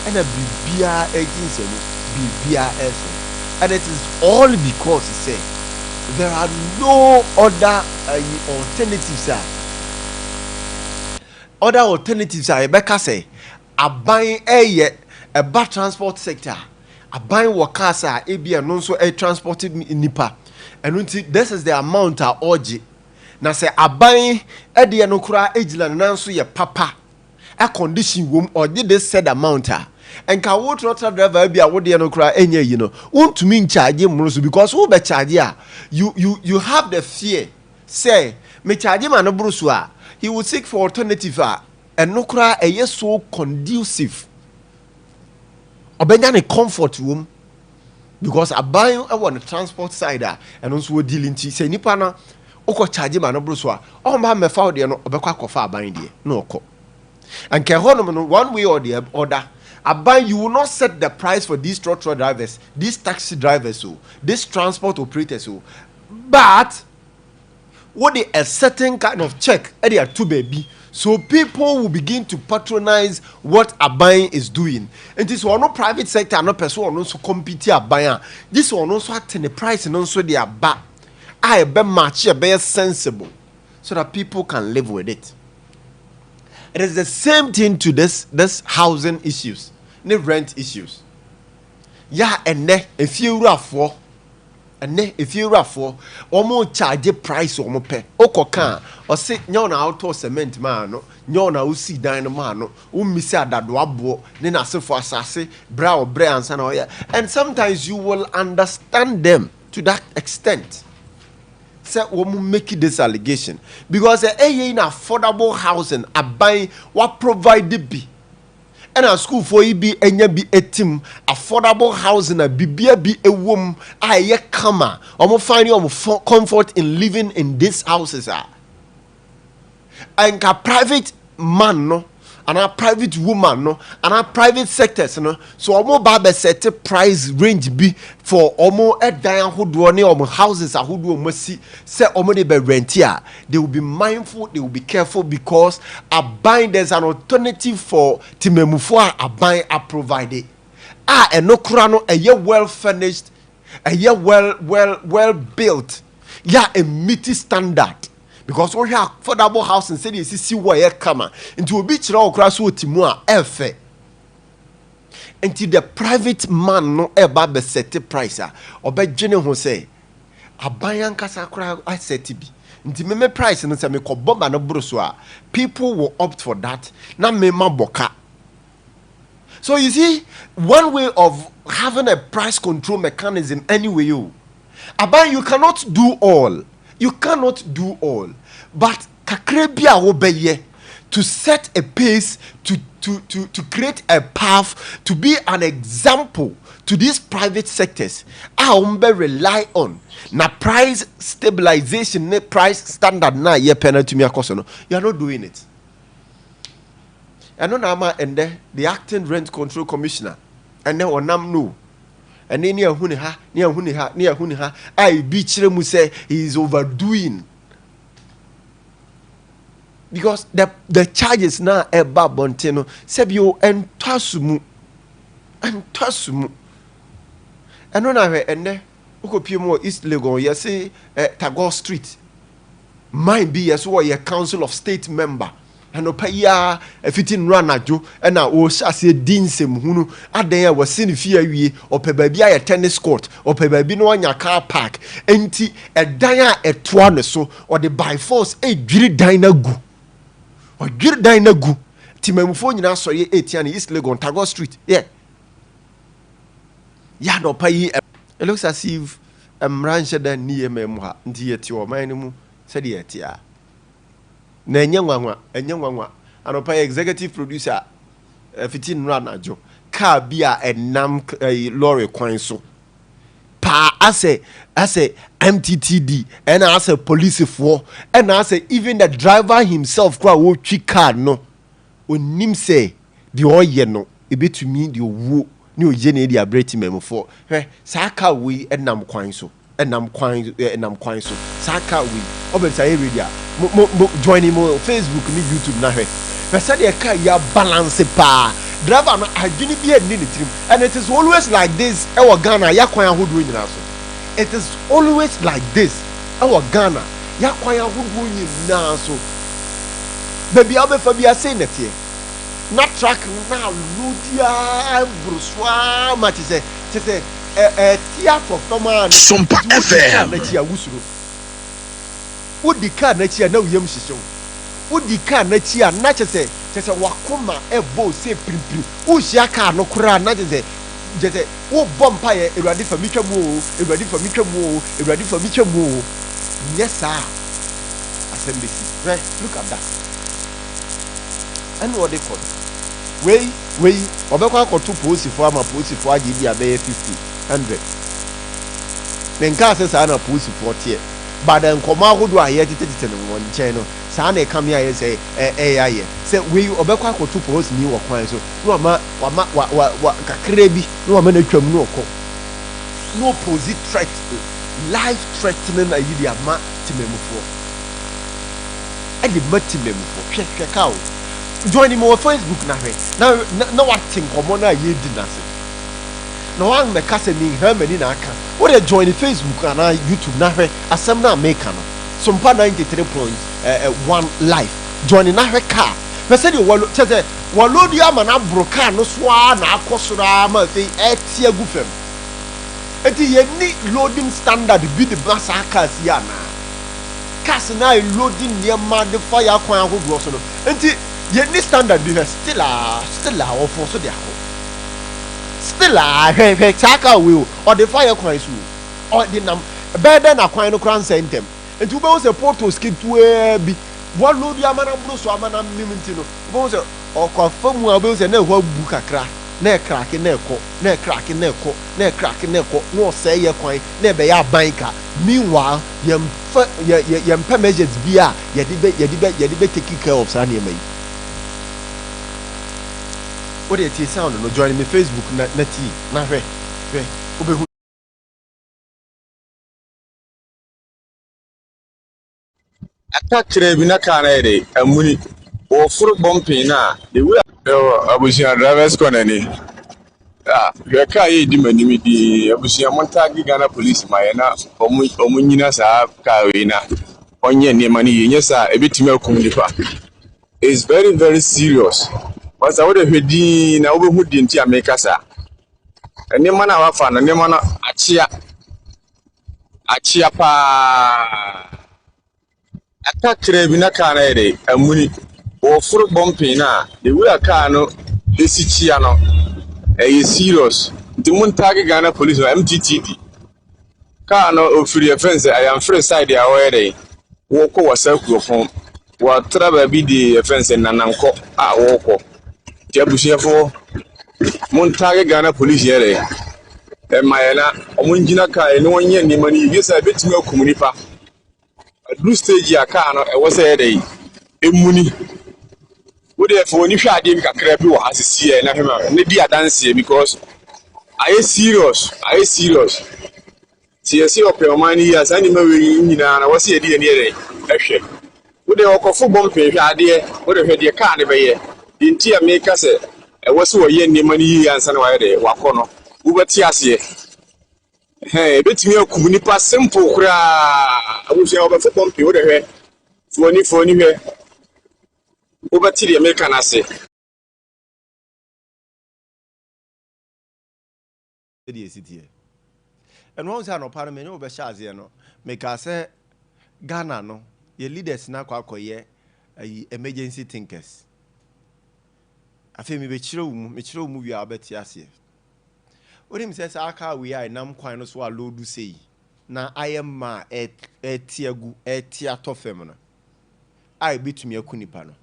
and a bibia agency bibia eso. And it is all because he said there are no other alternatives. Other alternatives are Rebecca say a buying a bad transport sector, a buying workers are ABA non so a transported nipa. And this is the amount of orgy. Now say a buying a dianokra ageland nanso ye papa a condition room or did this said amount. And can what rotor driver be a woody and cry any want to mean charge him because who be charge you have the fear say me charge him and brusua he will seek for alternative and no cry a yes so conducive obenya comfort room because I buy on the transport side and also dealing to say nipa na oko charge him and brusua oh ma me found no obekwa kofa aban die no oko and can one way or the other. You will not set the price for these truck drivers, these taxi drivers, these transport operators. But what they a certain kind of check, they are too baby. So people will begin to patronize what Abayan is doing. And this one no private sector, no person also compete Abayan. This one also at the price and also they are back. I be match, be sensible, so that people can live with it. It is the same thing to this housing issues. The rent issues. Yeah, and if you rough for, almost charge a price or more pay. Okoka or say nyona auto cement man, nyona usi dynamano, missa that wabo, then I say for assassin, brow brands and all yeah. And sometimes you will understand them to that extent. Say woman make this allegation because in affordable housing a buy what provided be. And a school for you be enya be a team affordable housing a bibia be a womb aye kama omo find you comfort in living in these houses and a private man no and a private woman no and a private sectors no so omo ba set price range be for omo edan hodo ne omo houses ahodo omo si say omo de be rent here they will be mindful, they will be careful because a buying there's an alternative for timemufo a buying a provided and no krano a year well furnished a year well built yeah a meaty standard. Because we have affordable house and say you see where you come into a beach row across what timua efe. Until the private man no eba be set price or be general who say a bayan kasa kra I set be. Until me price and say me ko bomba no brosua. People will opt for that. Na me maboka. So you see, one way of having a price control mechanism anyway you. Aban you cannot do all. You cannot do all, but kakrebia obeye to set a pace, to create a path, to be an example to these private sectors. Aumbe rely on na price stabilization, na price standard na ye penalty me akoso no. You are not doing it. I know nama and the acting rent control commissioner, and then onam no. And then near Huniha, I beach mu say he is overdoing. Because the charges now about Bonteno, Sebio and Tasumu. And on I and there, Ukopimo East Legon, you say Tagore Street. Might be as well a council of state member. And opaya a fitting run at you, and I was as a dean sem who at there was seen fear we or baby a tennis court or baby no your car park, empty a dia a twan so or the by force a giri dina gu or giri dina gu. Timemphone in so ye 18 East Legon Tagore Street. Yeah, no pay. It looks as if rancher than near memoir, dear to your mind, said yet. Na enyanwa and opa executive producer 15 run ajo car bia enam lorry kwan so pa ase MTTD and as a police for and as even the driver himself kwa wo twi car no onim say the oye no ebetumi the owo ni oje na dia breti memo for saka we enam kwan so enam kwan so saka we obeta area mo join him on Facebook ni YouTube na hwe. Pesa de ka ya balance pa driver no adwene bi ani ne tirim, and it is always like this ɛwɔ Ghana yakwan ahodoɔ nyinaa so. It is always like this ɛwɔ Ghana yakwan ahodoɔ nyinaa so. Baby abefa bi ase netie na track na ludia bruswa ma te say theater fama Sompa FM na tia wusuro wodi ka na tia na uyam hyehyem wodi ka na tia na te say wakoma ebo se primprim wo hia ka no kura na te say wo bompa ye Awurade fa mi twam o Awurade fa mi twam o Awurade fa mi twam o yes sir assembly right look at that and what they call wey obekwa akoto posifo ama posifo age bi abeye 50 100 nenka ase sa na posifo tie bada nkoma ahodo aye tete no won nchen no sa na eka me aye say aye say wey obekwa akoto posi ni wo kwan so no ma wa kakra bi no ma na twam no okọ no posit threat life threatening ayi di ama timemufo e di matimemufo hwe ka o join me on Facebook na what think komo na ye di na se na wan me ka se ni ha mani na aka wo dey join Facebook na YouTube na hwe asem na make no Sompa 93.1 live join na hwe ka me say the wallo di ama na broka no so na akosora ma fe etie gu fam enti ye ni loading standard bi the bus aka si ana cars na loading near ma the fire kwan ahodo so no enti ye ni standard bi still of so dey ako still he taka we or the fire kwan so or the nam better na kwan no kran sentem enti we be say photo skip to bi one load ya mana bro so amana mimenti no we say okofamu a we say na ho bu kakra na crack na ekọ na crack na ekọ na crack na ekọ no say ye kwan na be ya banka meanwhile yem measures bi a ye de be take care of sa na mai. What do you sound no join me Facebook na tea na hwe obehu atakire bi na kana ede amuni o furu bumping na the way abusia drivers konani hwe ka ye di manimi di abusia montagi Ghana police ma ye na omunyina sa ka we na onye ne mani ye sa ebetimi akum nipa is very very serious. What's our heading na obehu di nti America sa ene mana wafa na ne mana achia pa atakire bi na kana ede amuni o furu bumping na the way car no esichia no serious nti montagi Ghana police or MTTD car no ofiri offense I am free side ya were wo ko wasaku fon wa traba bi di offense nananko wo ko tiabusiefo montagi Ghana police yere mayela omunjina kai no wonye ni mani yesa betimi akomunipa blue stage ya car no e wo say dey emuni wo dey for ni hwa ade mi kakra bi wo asisi na hema ne di adanse because I serious see open money ya sani mawe nyina na wo say dey ne dey ehwe wo dey okofo bompe hwa ade wo dey hwe dey car ne be ye dinti ya make say e wo say wo ye ni mani ya ansa na wa dey wakono wo beti ase betimi akum nipa simple kura abusia obafo bompe wo dey hwe foni hwe wo beti dey make na se and once I no parliament no be shaze no make I say Ghana no your leaders na kwakoye emergency thinkers afi me chiro mu wi abeti ase onim say aka we ai nam kwan no so a load say na ayema etiagu etiatofem no ai bitumi akunipa no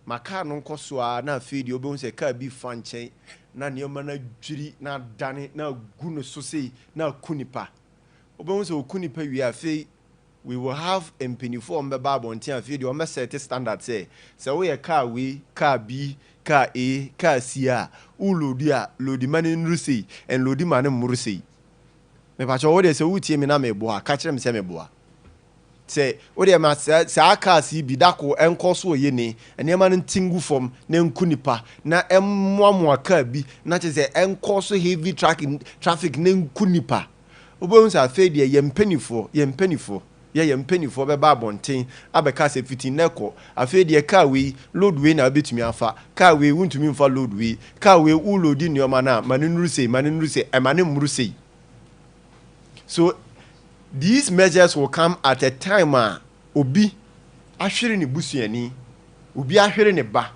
maka no nkoso a na afi di obe say ka bi fa nchen na nioma na dwiri na dane na gu no so sei na kunipa obe say okunipa wi afi we will have empenifo mbeba abonten afi di o me set standard say we ka we ka bi ka A ka C a ulodi a lodi mane nrusei en lodi mane mrusei me pa cho wo de se wutie me na me boa ka kire me se me boa say ode ma sa aka si bi dako enko so ye ne enema no tingu fom na nku nipa na emmoamoa ka bi na che say enko so heavy traffic na nku nipa obo nsa fe de ye mpanifo ye mpanifo be ba bonten abeka se fitin neko afi de ka we load we na betumi afa ka we wuntumi mfa load we ka we u load ni o ma na manunuru sei e mane muru sei. So these measures will come at a time obi ahwere ne busuani, obi ahwere ne ba,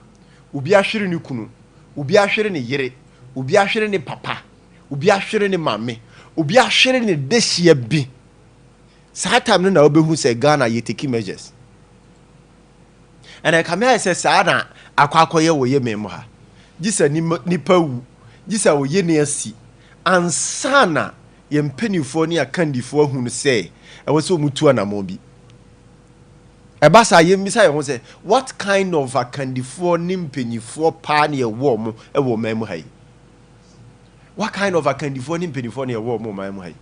obi ahwere ne kunu, obi ahwere ne yere, obi ahwere ne papa, obi ahwere ne mame, obi ahwere ne dehia bi. Sa time no na obehu say Ghana ye take measures. And I come here say sa na akwakoye wo ye memo ha. Gisa nipa wu, gisa wo ye ne asi. Ansana ye mpanifo ne akandifo hu no say e wo so mutu anamo bi. Eba sa ye misa ye ho say what kind of akandifo ne mpanifo pa ne ye wo mo e wo memo ha yi. What kind of akandifo ne mpanifo ne ye wo mo memo ha yi.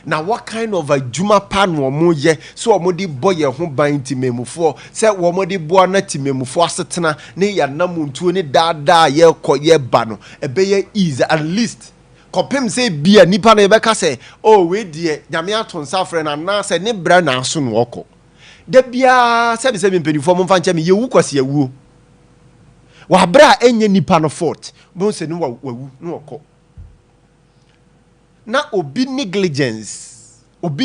Now what kind of a juma pan wo ye so wo de boye ho ban timemufo se wo de bo na timemufo asetena ne ya namuntu ne dada ye koye ba no ebe ye easy at least kopem se bia nipa na yebeka se oh we die nyame aton safre na na se ne bra na aso no okọ da bia se be se mpedifo mo mfa nche me ye wu kwase ye wu wa bra enye nipa no fort bon se no wa wu no okọ. Na obi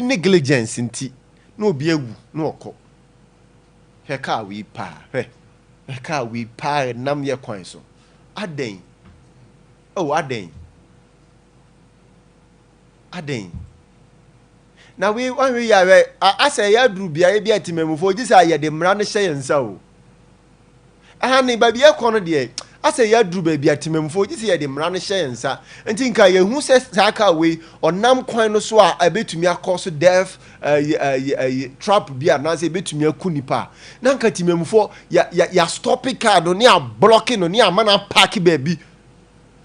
negligence nti na obi awu na okọ heka we pa nam ye kwan so aden na we ya we asa ya duru bia ye bia timemufo gisa ye de mra no hye yensa o aha ne ba bia kọ no de asa ya duru ba bia timemufo gisa ye de mra no hye yensa nti nka ye hu se saka we onam kwan no so a abetumi akọ death trap bia na se betumi akunipa na nka timemufo ya stop car no ne a blocking no ne a mana park ba bi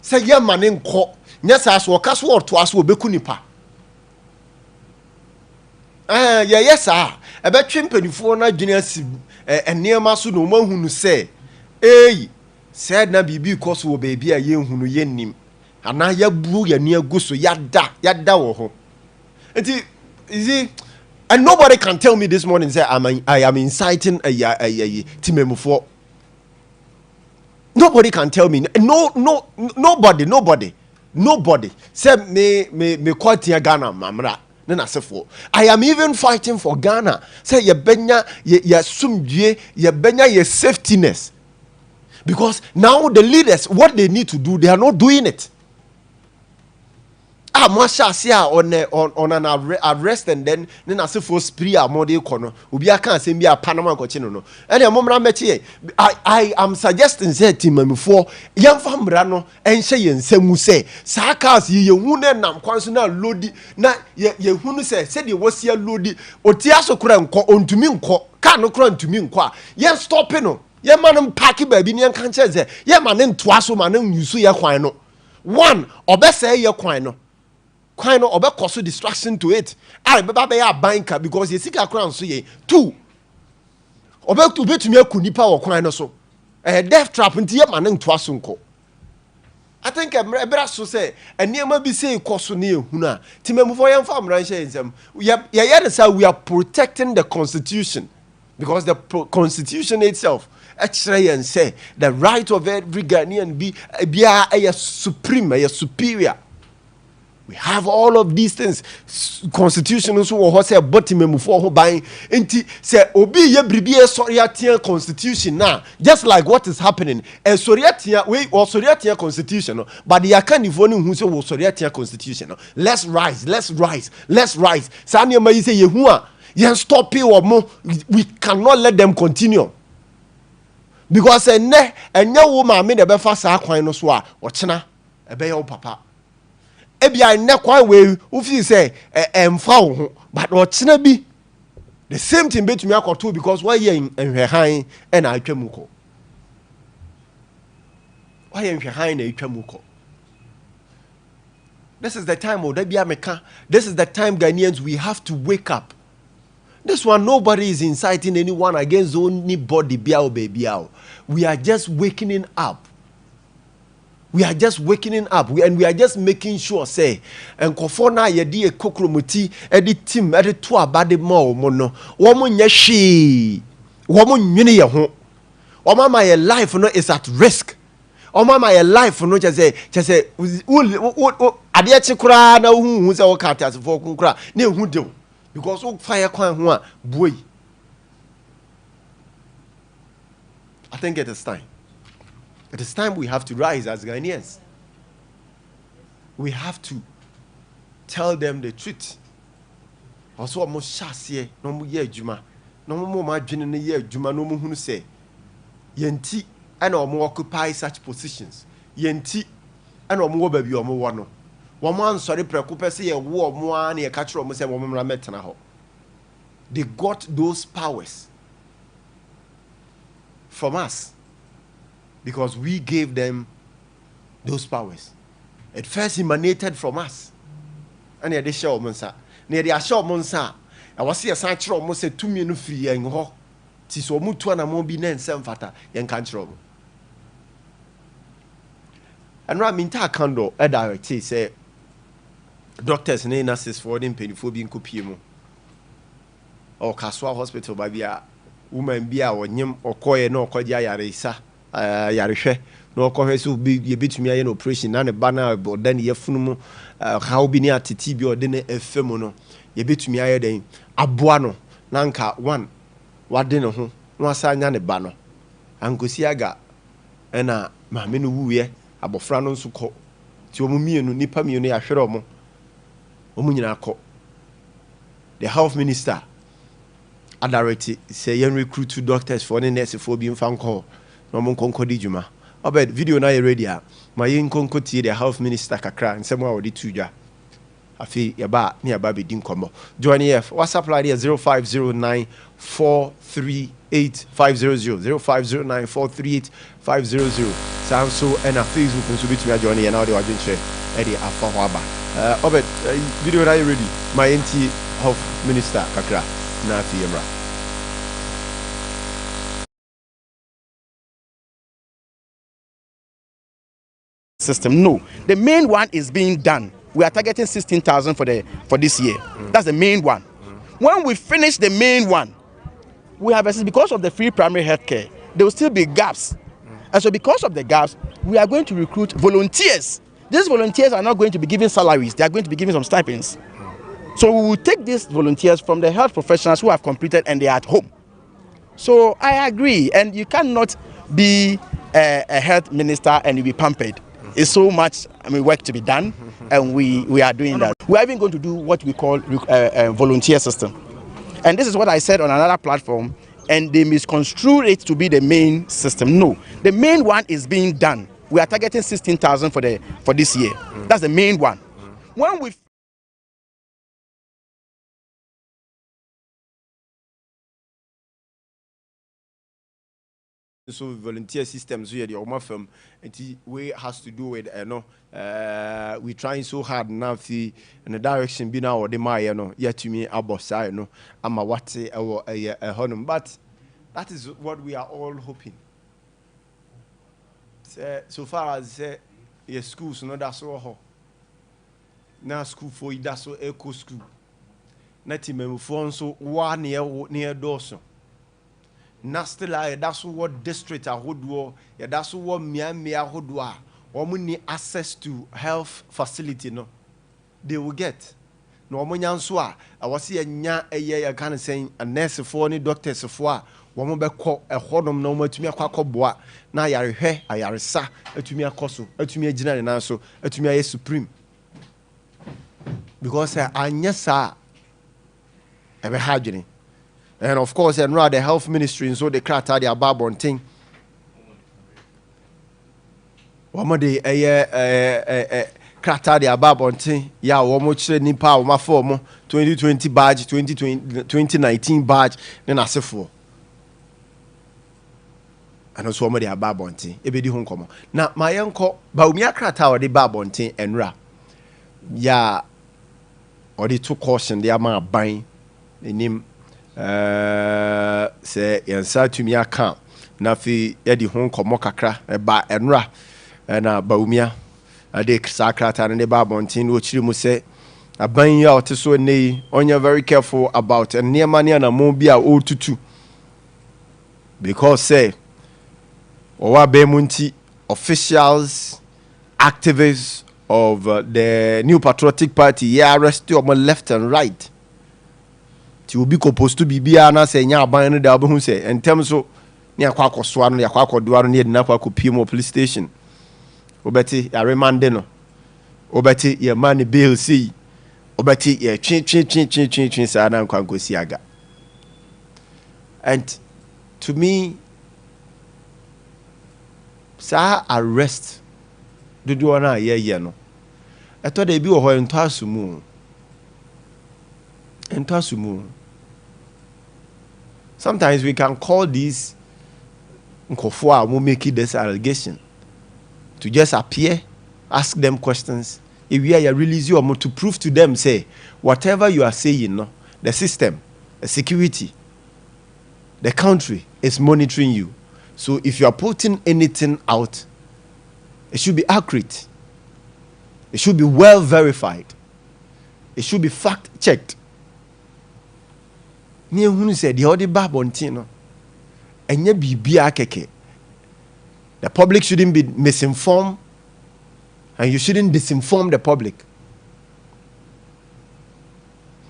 se ye mane nkọ nya sa so ka so orto aso obekunipa yes ebe twempanifo na dwene asi enema so no mahunu se said na bibi koso wo baby a yenhunu yennim ana ya buru ya ni aguso yada wo ho enti is and nobody can tell me this morning say I am inciting a timemufo. Nobody can tell me nobody say me kwatia Ghana mamra. I am even fighting for Ghana. Say ye benya ye sumdue ye benya ye safetyness. Because now the leaders, what they need to do, they are not doing it. Masha sia on an arrest and then I say for spree amode kono. Ubi aka say a Panama kochino no. And momra mechi I am suggesting say timemufo yamfamra no enhye yensemu say sakas ye hunu nam kwanso na lodi na ye hunu say de wosia lodi otia so kura nko ontumi nko ka no kura ontumi nko a ye stop no ye manam park ba bi ne kan che say ye manen toa so manen yusu ye kwan no one obese ye kwan no kind of obekoso distraction to it. I beba be ya banker because you sika crown so ye. Two. Obeku betumi akunipa wo kwan no so. Death trap nti ye manen to asonko. I think ebra so say eniema bi say koso na ehunu a timemufo ye mfa mran hye ensem. Ye say we are protecting the constitution because the constitution itself actually and say the right of every Ghanaian be a supreme, a superior. We have all of these things. Constitution also was say bottom for who buying. Enti say obi ye bribi e soriatia constitution now. Just like what is happening. E soriatia we or soriatia constitution. But the akanifo who say wo soriatia constitution. Let's rise. Sani ma say ye hu a ye stop it or more. We cannot let them continue. Because enya wo ma me de be fa sa kwan no so a o chena e be ye papa. Ebia ne kwa we ufi say emfa wo ho but ochina bi the same thing betumi akoto because why ye enhwehan e na atwam ko why enhwehan na atwam ko. This is the time odabia meka, this is the time Ghanaians we have to wake up. This one, nobody is inciting anyone against anybody, baby. We are just waking up. We are just waking up, and we are just making sure, say, and kofona yedi e kokromuti, edi tim, edi tu abade mo mono, woman yeshi, woman yuni yaho, oma my life no is at risk. Oma my life no just say, ade akye kura na hu say o kata as for kura, ne hu de, because o fire kwan ho a boy. I think it is time. It is time we have to rise as Ghanaians. We have to tell them the truth. Also, I'm shasiye no mu ye adwuma. No mu ma dwene ne ye adwuma no mu hunu say yenti and omo occupy such positions. Yenti and omo ba bi omo wo no. Wo mo ansori preku pese ye wo omo a na ye ka kire omo say wo mmra metena ho. They got those powers from us. Because we gave them those powers. It first emanated from us. And they show monsa. Near the show monsa. I was here, Sancho almost said 2 minutes free and ho. Tis or mutuana mobi nen sem fata, yan can't trouble. And Raminta Kando, a direct say, doctors and nurses for them pain for being copiemo. Or Kaswa Hospital, Babia, woman bia or nyim or koye no kodia yaresa. Yarehwe no kohwe so be betumi aye no operation na ne bana oda ne yefunu how bi ne atiti bi ode ne efemu no ye betumi aye den aboa no na nka one wade ne ho no asa nya ne ba no ankosi aga na ma me no wuye abofra no nso kɔ ti omu mienu nipa mienu ya hwere omu nyina kɔ. The health minister adareti say yen recruit 2 doctors for the nurse for bi mfa nkɔ no mon konko di juma obed video na ye ready a ma yin konko tie the health minister kakra nsem a odi tuja afi ye ba ne ya ba be din komo join ef WhatsApp line 0509438500 0509438500 samso and a Facebook nso bitumi a join ye na odi wa dwen share e di afa ho aba obed video na ye ready ma yin tie health minister kakra na afi yemra. System. No, the main one is being done. We are targeting 16,000 for this year. That's the main one. When we finish the main one, we have because of the free primary healthcare, there will still be gaps, and so because of the gaps, we are going to recruit volunteers. These volunteers are not going to be given salaries; they are going to be given some stipends. So we will take these volunteers from the health professionals who have completed and they are at home. So I agree, and you cannot be a health minister and you be pampered. It's so much work to be done, and we are doing that. We are even going to do what we call a volunteer system. And this is what I said on another platform, and they misconstrue it to be the main system. No, the main one is being done. We are targeting 16,000 for this year. That's the main one. When we so volunteer systems we the Oma firm and we has to do with we trying so hard now in the direction be now or the my yet to me abosai no ama what a honum, but that is what we are all hoping. So far as your schools no that's all now school for you that's so eco school nati memfo so one near Dawson. Nastila that's what district ahodoɔ that's what miami ahodoɔ wɔn need access to health facility no they will get no wɔn nya nso a wɔsi nya ɛyɛ kind of saying a nurse for ne doctors for a wɔn bɛkɔ ɛhɔnom na wɔn atumi akɔboa na ayarehwɛ ayaresa atumi akɔ so atumi agyina ne nan so atumi ayɛ supreme because anya saa ɛbɛ ha adwene. And of course, and rather the health ministry and so the crata the ababon thing. One day crata the ababon thing. Yeah, one much nipa my form 2020 badge, 2019 badge, then I say for. And also one the ababon thing. Ebe di home come. Now my uncle, but me a crata or the babon thing and ra. Yeah, or the two caution the amount buying the name. say yansa tumi aka na fi yedi ho komo kakra ba enra na baumia ade sakrata ne ba bontin no chiri mu say aban ya oteso nei onya very careful about enema ne na mo bi a otutu because say owa be munti officials activists of the New Patriotic Party arrested on left and right. Ti obi supposed to be na say nya aban no da obehu say entem so ne akwa akosoa no yakwa akodoa no ne na akwa kopiem police station. Obeti ya remande no. Obeti ya man bail see. Obeti ya chin sa na nkwa nkosi aga. And to me, sa arrest dodo na ye no. I thought they be wo ho entasumu. Sometimes we can call these nkofo who make this allegation to just appear, ask them questions. If we are release you to prove to them, say whatever you are saying, no, the system, the security, the country is monitoring you. So if you are putting anything out, it should be accurate. It should be well verified. It should be fact checked. Me who said the other babontino and ye be keke. The public shouldn't be misinformed, and you shouldn't disinform the public.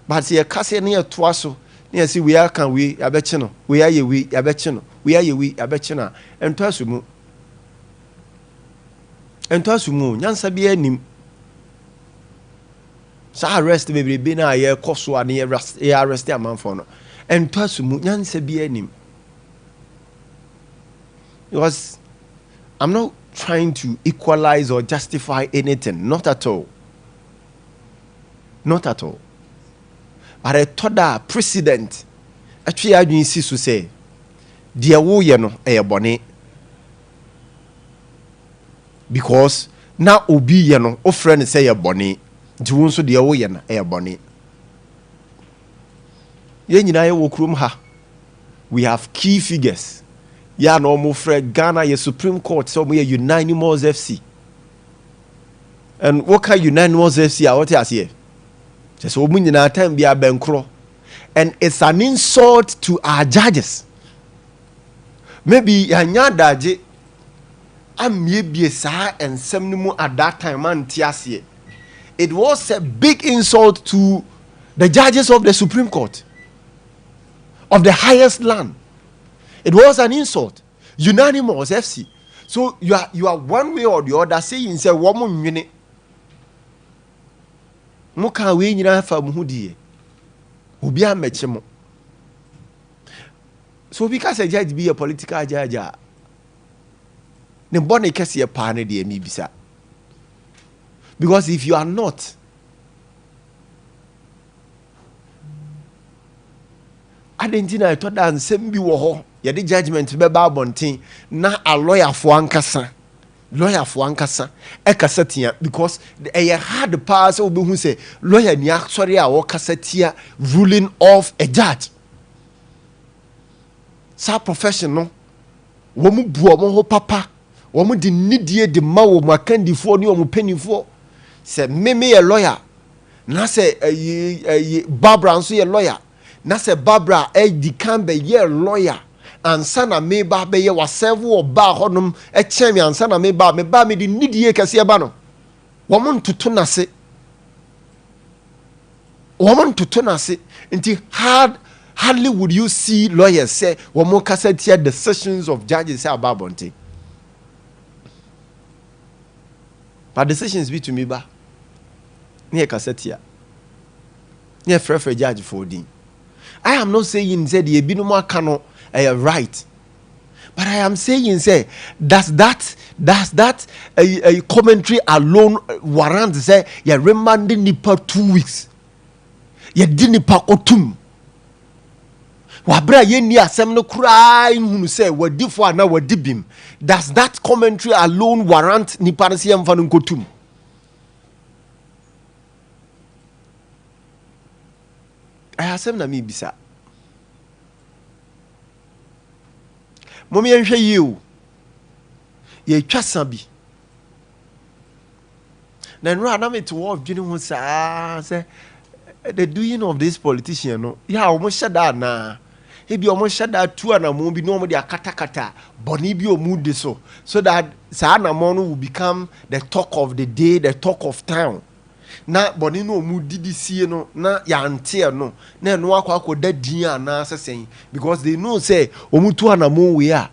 But see a case near twaso, near see we are can we abetino, we are ye we abetino, we are ye we abetina, and twasumu. And twasumu, nyansa be nim. Sa arrest baby be na ye koso ani arrest a man for no. And twasumu nyansa be nim. Because I'm not trying to equalize or justify anything. Not at all. Not at all. But I thought that precedent actually I didn't see to say dear wo ye no e bone. Because now obi ye no o friend say ye bone. Nti wo nso dear wo ye no e bone. Ye nyina ye wo krom ha. We have key figures. Ya no mo frɛ Ghana ye Supreme Court so mo ye unanimous FC. And what can unanimous FC a what as here? Just so mo nyina time bia benkro. And it's an insult to our judges. Maybe yanya daje amye bie saa ensem no mu at that time antiasie. It was a big insult to the judges of the Supreme Court of the highest land. It was an insult. Unanimous FC. So you are one way or the other saying say woman nwene. Mo ka we nyina fa mu hudie. Obi ameche mo. So because a judge be a political judge. Ne bone kese pa na de mi bisa. Because if you are not, Argentina to dan nsem bi wo ho ye de judgment be ba bonten na a lawyer fo ankasa e kasa tia because e hard pass obi hu say lawyer ni actually a wo kasa tia ruling of a judge sa profession no wo mu bu omo ho papa wo mu di nidie de ma wo makandifo ni wo mu penifo say me ye lawyer na say Barbara nso ye lawyer na se Barbara di kambe ye lawyer ansa na me ba be ye waserve wo ba honum e chemi ansa na me ba me di nidie kase ba no wo mon toto na se nti hardly would you see lawyers say wo mon kasa tia decisions of judges say about bonte but decisions be to me ba ne kasa tia ne frefre judge for din. I am not saying say the ebinuma cano right, but I am saying say does that a commentary alone warrant say you remanding nipa 2 weeks, you di nipa otum. Wabra ye ni asem no crying who say wadi for na wadi bim. Does that commentary alone warrant nipa nsi emfa no kotum? I asem na mi bisa. Mommy and you. Ye chasabi. Then run me to walk, Jimmy say the doing of this politician. No, yeah, almost shut down now. He be almost shut down 2 and a moon be normally a kata, bonibio mood so that Sana Mono will become the talk of the day, the talk of town. Na bonino mood did see no, na ya antia no, na no aqua dead dia na saying because they know say Omutu and a moon we are.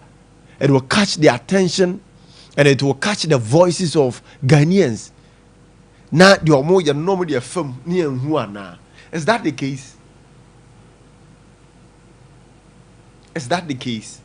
It will catch the attention and it will catch the voices of Ghanaians. Na the omo ya normally a film near Huana. Is that the case? Is that the case?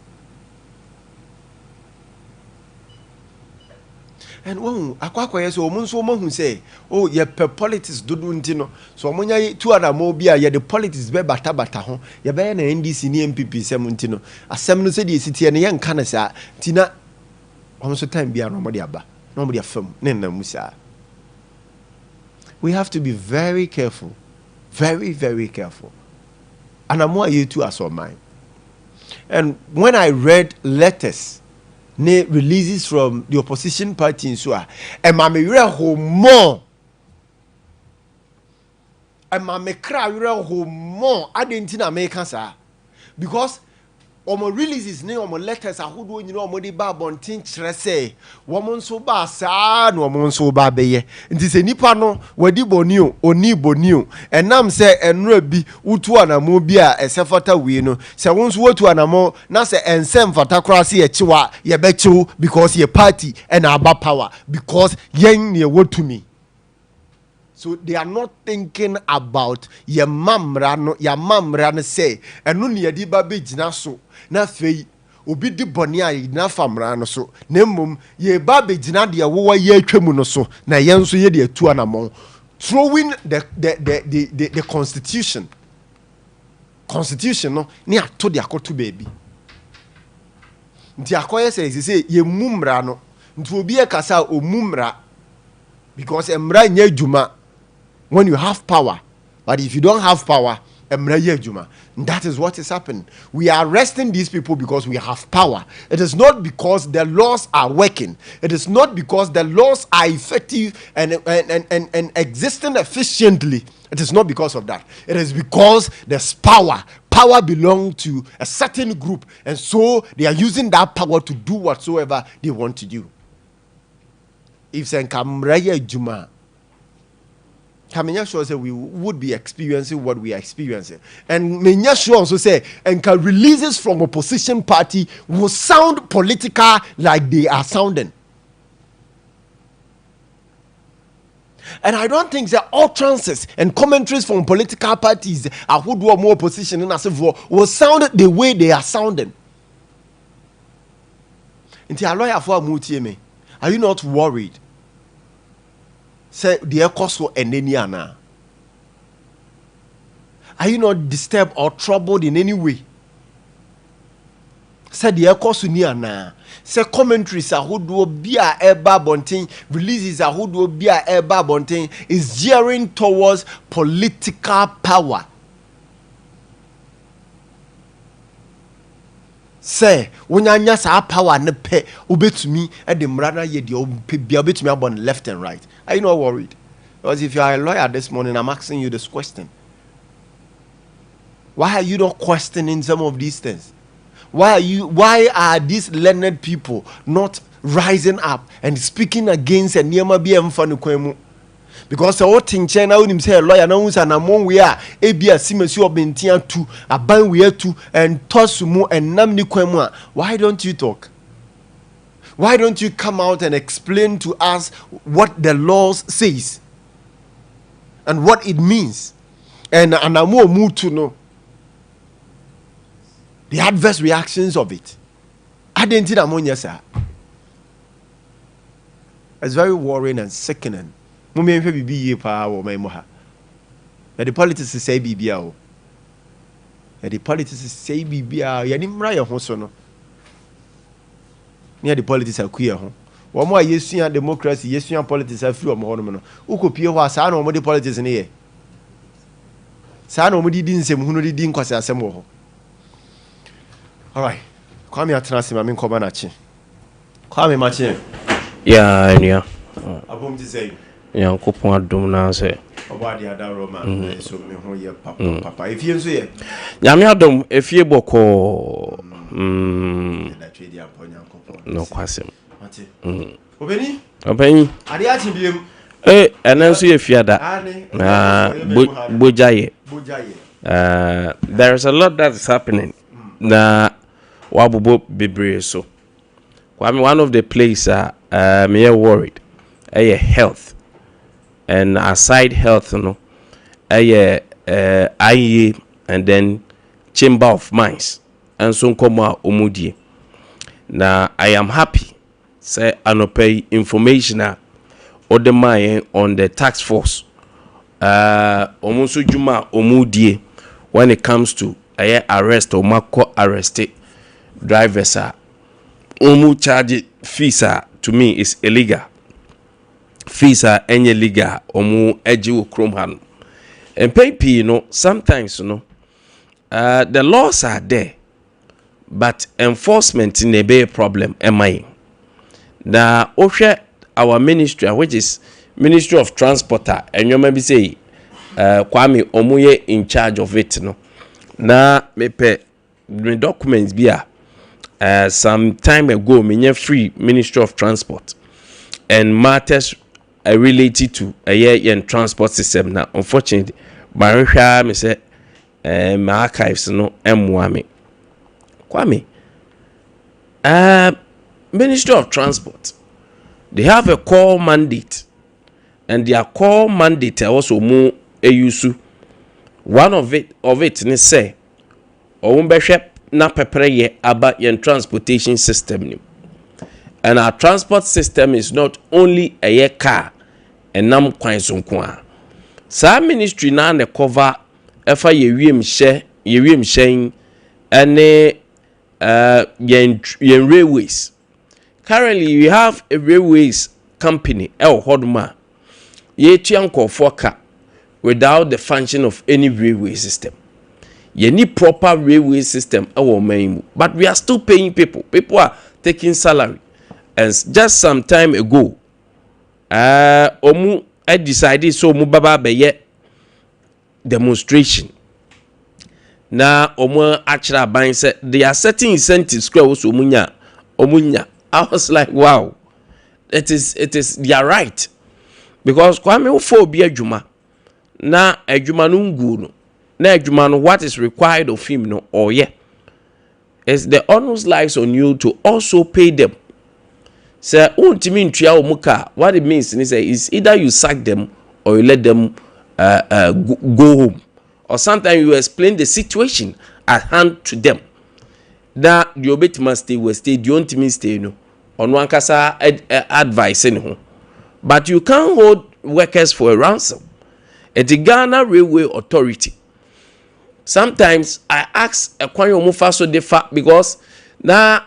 And when akwa so omo so who say, oh, ye per politics do ntino. So omo nya 2 and more bia ye the politics be bata ho. Ye be na NDC ni MPP sem ntino. Asem no say the city ne ye nka na sa. Tina omo so time bia no mo de aba. No mo de afam ne na musa. We have to be very careful. Very, very careful. And I'm more you too as of mine. And when I read letters, releases from the opposition party in Sua, and my more, and my cry more, I didn't think American sir, because my releases name my letters are who do you know modi ba bontin chere say woman so ba sa no woman so ba beye nti se nipa no wadi boni oni boni enam se enra bi utu anamo bi a esefata we no se won so watu anamo na se ensem fata kra se ye chiwa ye be chiw because ye party and aba power because yen ne wotumi. So they are not thinking about your mamra no say enu ne yedi ba be gina so na fei obi di boni a na famra no so na mmom ye ba be gina de wo ye atwamu no so na ye nso ye de atu anamon throwing the constitution no ni ato de akoto baby nti akoye say ye mumra no nti obi e kasa o mumra because emra nya adwuma when you have power, but if you don't have power, that is what is happening. We are arresting these people because we have power. It is not because the laws are working. It is not because the laws are effective and existing efficiently. It is not because of that. It is because there's power. Power belongs to a certain group, and so they are using that power to do whatsoever they want to do. If Senkamraya Juma, Kamenya sure say we would be experiencing what we are experiencing. And Menya sure also say and releases from opposition party will sound political like they are sounding. And I don't think that utterances and commentaries from political parties who do more opposition in Asifo will sound the way they are sounding. Are you not worried? Say the cost and any ana. Are you not disturbed or troubled in any way? Say the cost ni ana. Say commentaries are who do be a eba bonting, releases are who do be a eba bonting is gearing towards political power. Say when you anya sa power ne pe obetumi e de mrana ye de bia obetumi abon left and right. Are you not worried? Because if you are a lawyer this morning, I'm asking you this question. Why are you not questioning some of these things? Why are these learned people not rising up and speaking against a niyama bi emfa kwemu? Because the whole thing China when him say a lawyer now and among we are ebia simesi obentia tu aban we tu and tosumu and namni kwemu. Why don't you talk? Why don't you come out and explain to us what the laws says and what it means? And anamu mu to know the adverse reactions of it. I didn't see that sir. It's very worrying and sickening. The politics say BBL. The politics say BBL. Yanimra Hosono. Near the politics are queer. One more Yesuan democracy, Yesuan politics are few of Monomono. Ukopio was an or the politics in here. San or didn't say Munudi didn't cause a semo. All right. Kwame atrasi ma min ko banachi. Kwame machi. Yeah, yeah. Abom ti say. Yeah, kopon adom na say. Oba de ada Roma so me ho ye papa. Efie nso ye. Nyame adom efie boko. Na twedi amponya kopon. No kwasem. Mate. Obeni? Obeni. Ade akye biem. Enanso ye fiada. Bojaye. There's a lot that is happening. Na wabubo bebre so. Kwame, one of the places me worried. Health. And aside health, IA and then Chamber of Mines and so koma omudie. Now I am happy say anopay information on the task force omusu juma omudie when it comes to arrest or mako arrested drivers omu charge fees to me is illegal. Fees are any legal omu eji ukrom han. And pay sometimes the laws are there, but enforcement in a big problem. Am I? Now, our ministry, which is Ministry of Transport, and you maybe say, Kwame Omuye in charge of it. Now, me pay the documents be some time ago, me free Ministry of Transport and matters related to a transport system. Now, unfortunately, Marisha me say my archives no emwame. Kwame, Ministry of Transport, they have a core mandate, and their core mandate also more use. One of it ne say ombehwe na pepere ye about your transportation system. And our transport system is not only a car and nam kwan sonkwa. Sa ministry na ne cover efa ye wiem shen ene yen railways. Currently we have a railways company hodma ye tianko foka without the function of any railway system. Ye need proper railway system but we are still paying people. People are taking salary. And just some time ago, omu decided so mu baba beye demonstration. Na omu actually buying said there are certain incentives square so omunya. I was like, wow, it is they are right, because Kwame ufo bi adwuma na adwuma no ngu no na adwuma no what is required of him no it's the onus lies on you to also pay them. Say, what it means is either you sack them or you let them go home, or sometimes you explain the situation at hand to them. That the obit must stay, will stay. The only mean stay no. On one kasa advice anyhow, but you can't hold workers for a ransom. At the Ghana Railway Authority, sometimes I ask a kwanyo mufa so defa because now.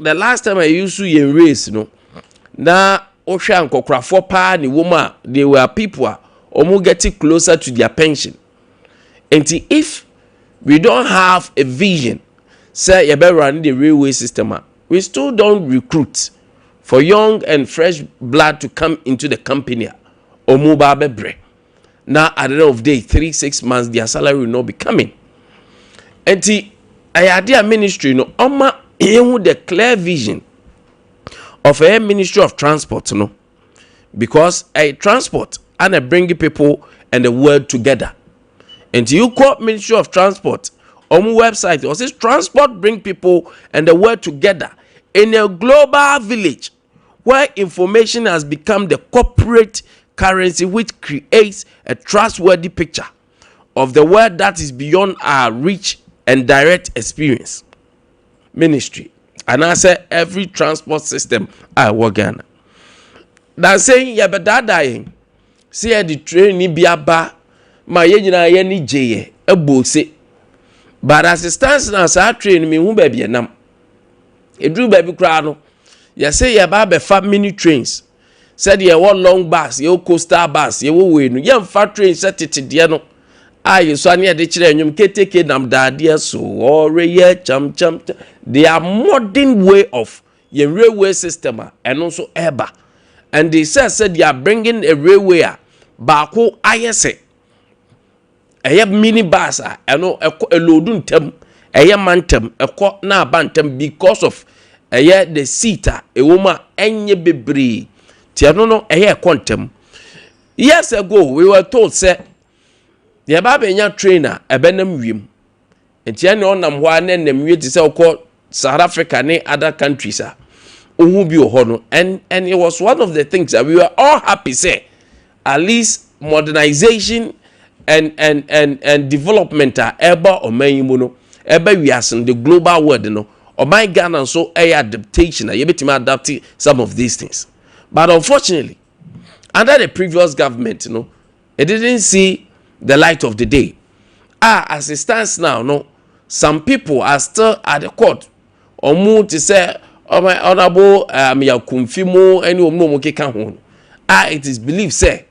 The last time I used to race, na Osha and Kokrafo pa ni woman, they were people almost getting closer to their pension. And if we don't have a vision, say you better run the railway system, we still don't recruit for young and fresh blood to come into the company. Omuba bebre. Now at the end of the day, 3-6 months, their salary will not be coming. And I had their ministry, the clear vision of a Ministry of Transport, because a transport and a bringing people and the world together. And you call Ministry of Transport on website, it says transport bring people and the world together in a global village where information has become the corporate currency, which creates a trustworthy picture of the world that is beyond our reach and direct experience. Ministry, and I say every transport system I work Ghana. That's saying yeah, but that dying. See the train ni biaba, my ye ni jeye a bose. But as it stands now, say train me who baby nam. A drew baby crano. Ya say ya ba be fat mini trains. Said ye one long bus, ye coastal bus, ye wo we no. Ye fat train set it no. aye so ane de kire enwum keteke nam daade so oreye cham cham. They are modern way of your railway system and also eba. And they said they are bringing a railway baako ayese. Eye mini bus eno a loadun tem eye mantem ekọ na abantem because of eye the seat ewoma enye bebre. Ti eno no eye kontem. Years ago we were told say the babenya trainer ebenam wiem. Enti ene onam ho ane nam wie ti say okọ South Africa ne other countries ohun bi oho and it was one of the things that we were all happy say at least modernization and development eba omanyimu no eba wiasen the global world no oman Ghana so adaptation you betima adapt some of these things, but unfortunately under the previous government it didn't see the light of the day. As it stands now some people are still at the court omu to say my honorable yakumfimo any omu keka ho. It is believed say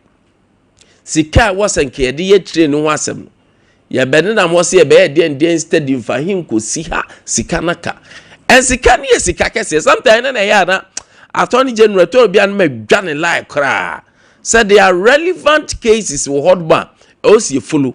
sika wasn't care the train no wasem ya bene na mo se be den steady fa him ko si ha sika naka en sika ne sika kese sometimes na ya na attorney general to bia na madwane like kra said they are relevant cases we hold ban o si follow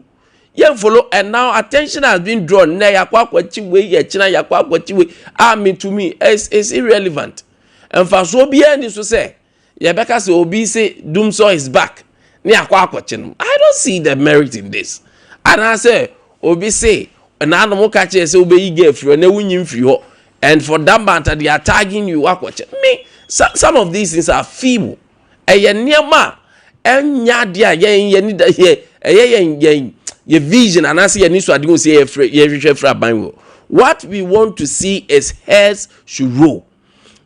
and now attention has been drawn na yakwa kwachi we ye china yakwa kwachi we to me is irrelevant and for so bia ni so say ye beka say obi say Dumso is back. I don't see the merit in this. And I say, obi say, and I don't catch you say obi give free, and win free. And for that matter, they are tagging you. Me, some of these things are feeble. And you near ma, and ya need your vision, and I see you need to do say what we want to see is heads should roll.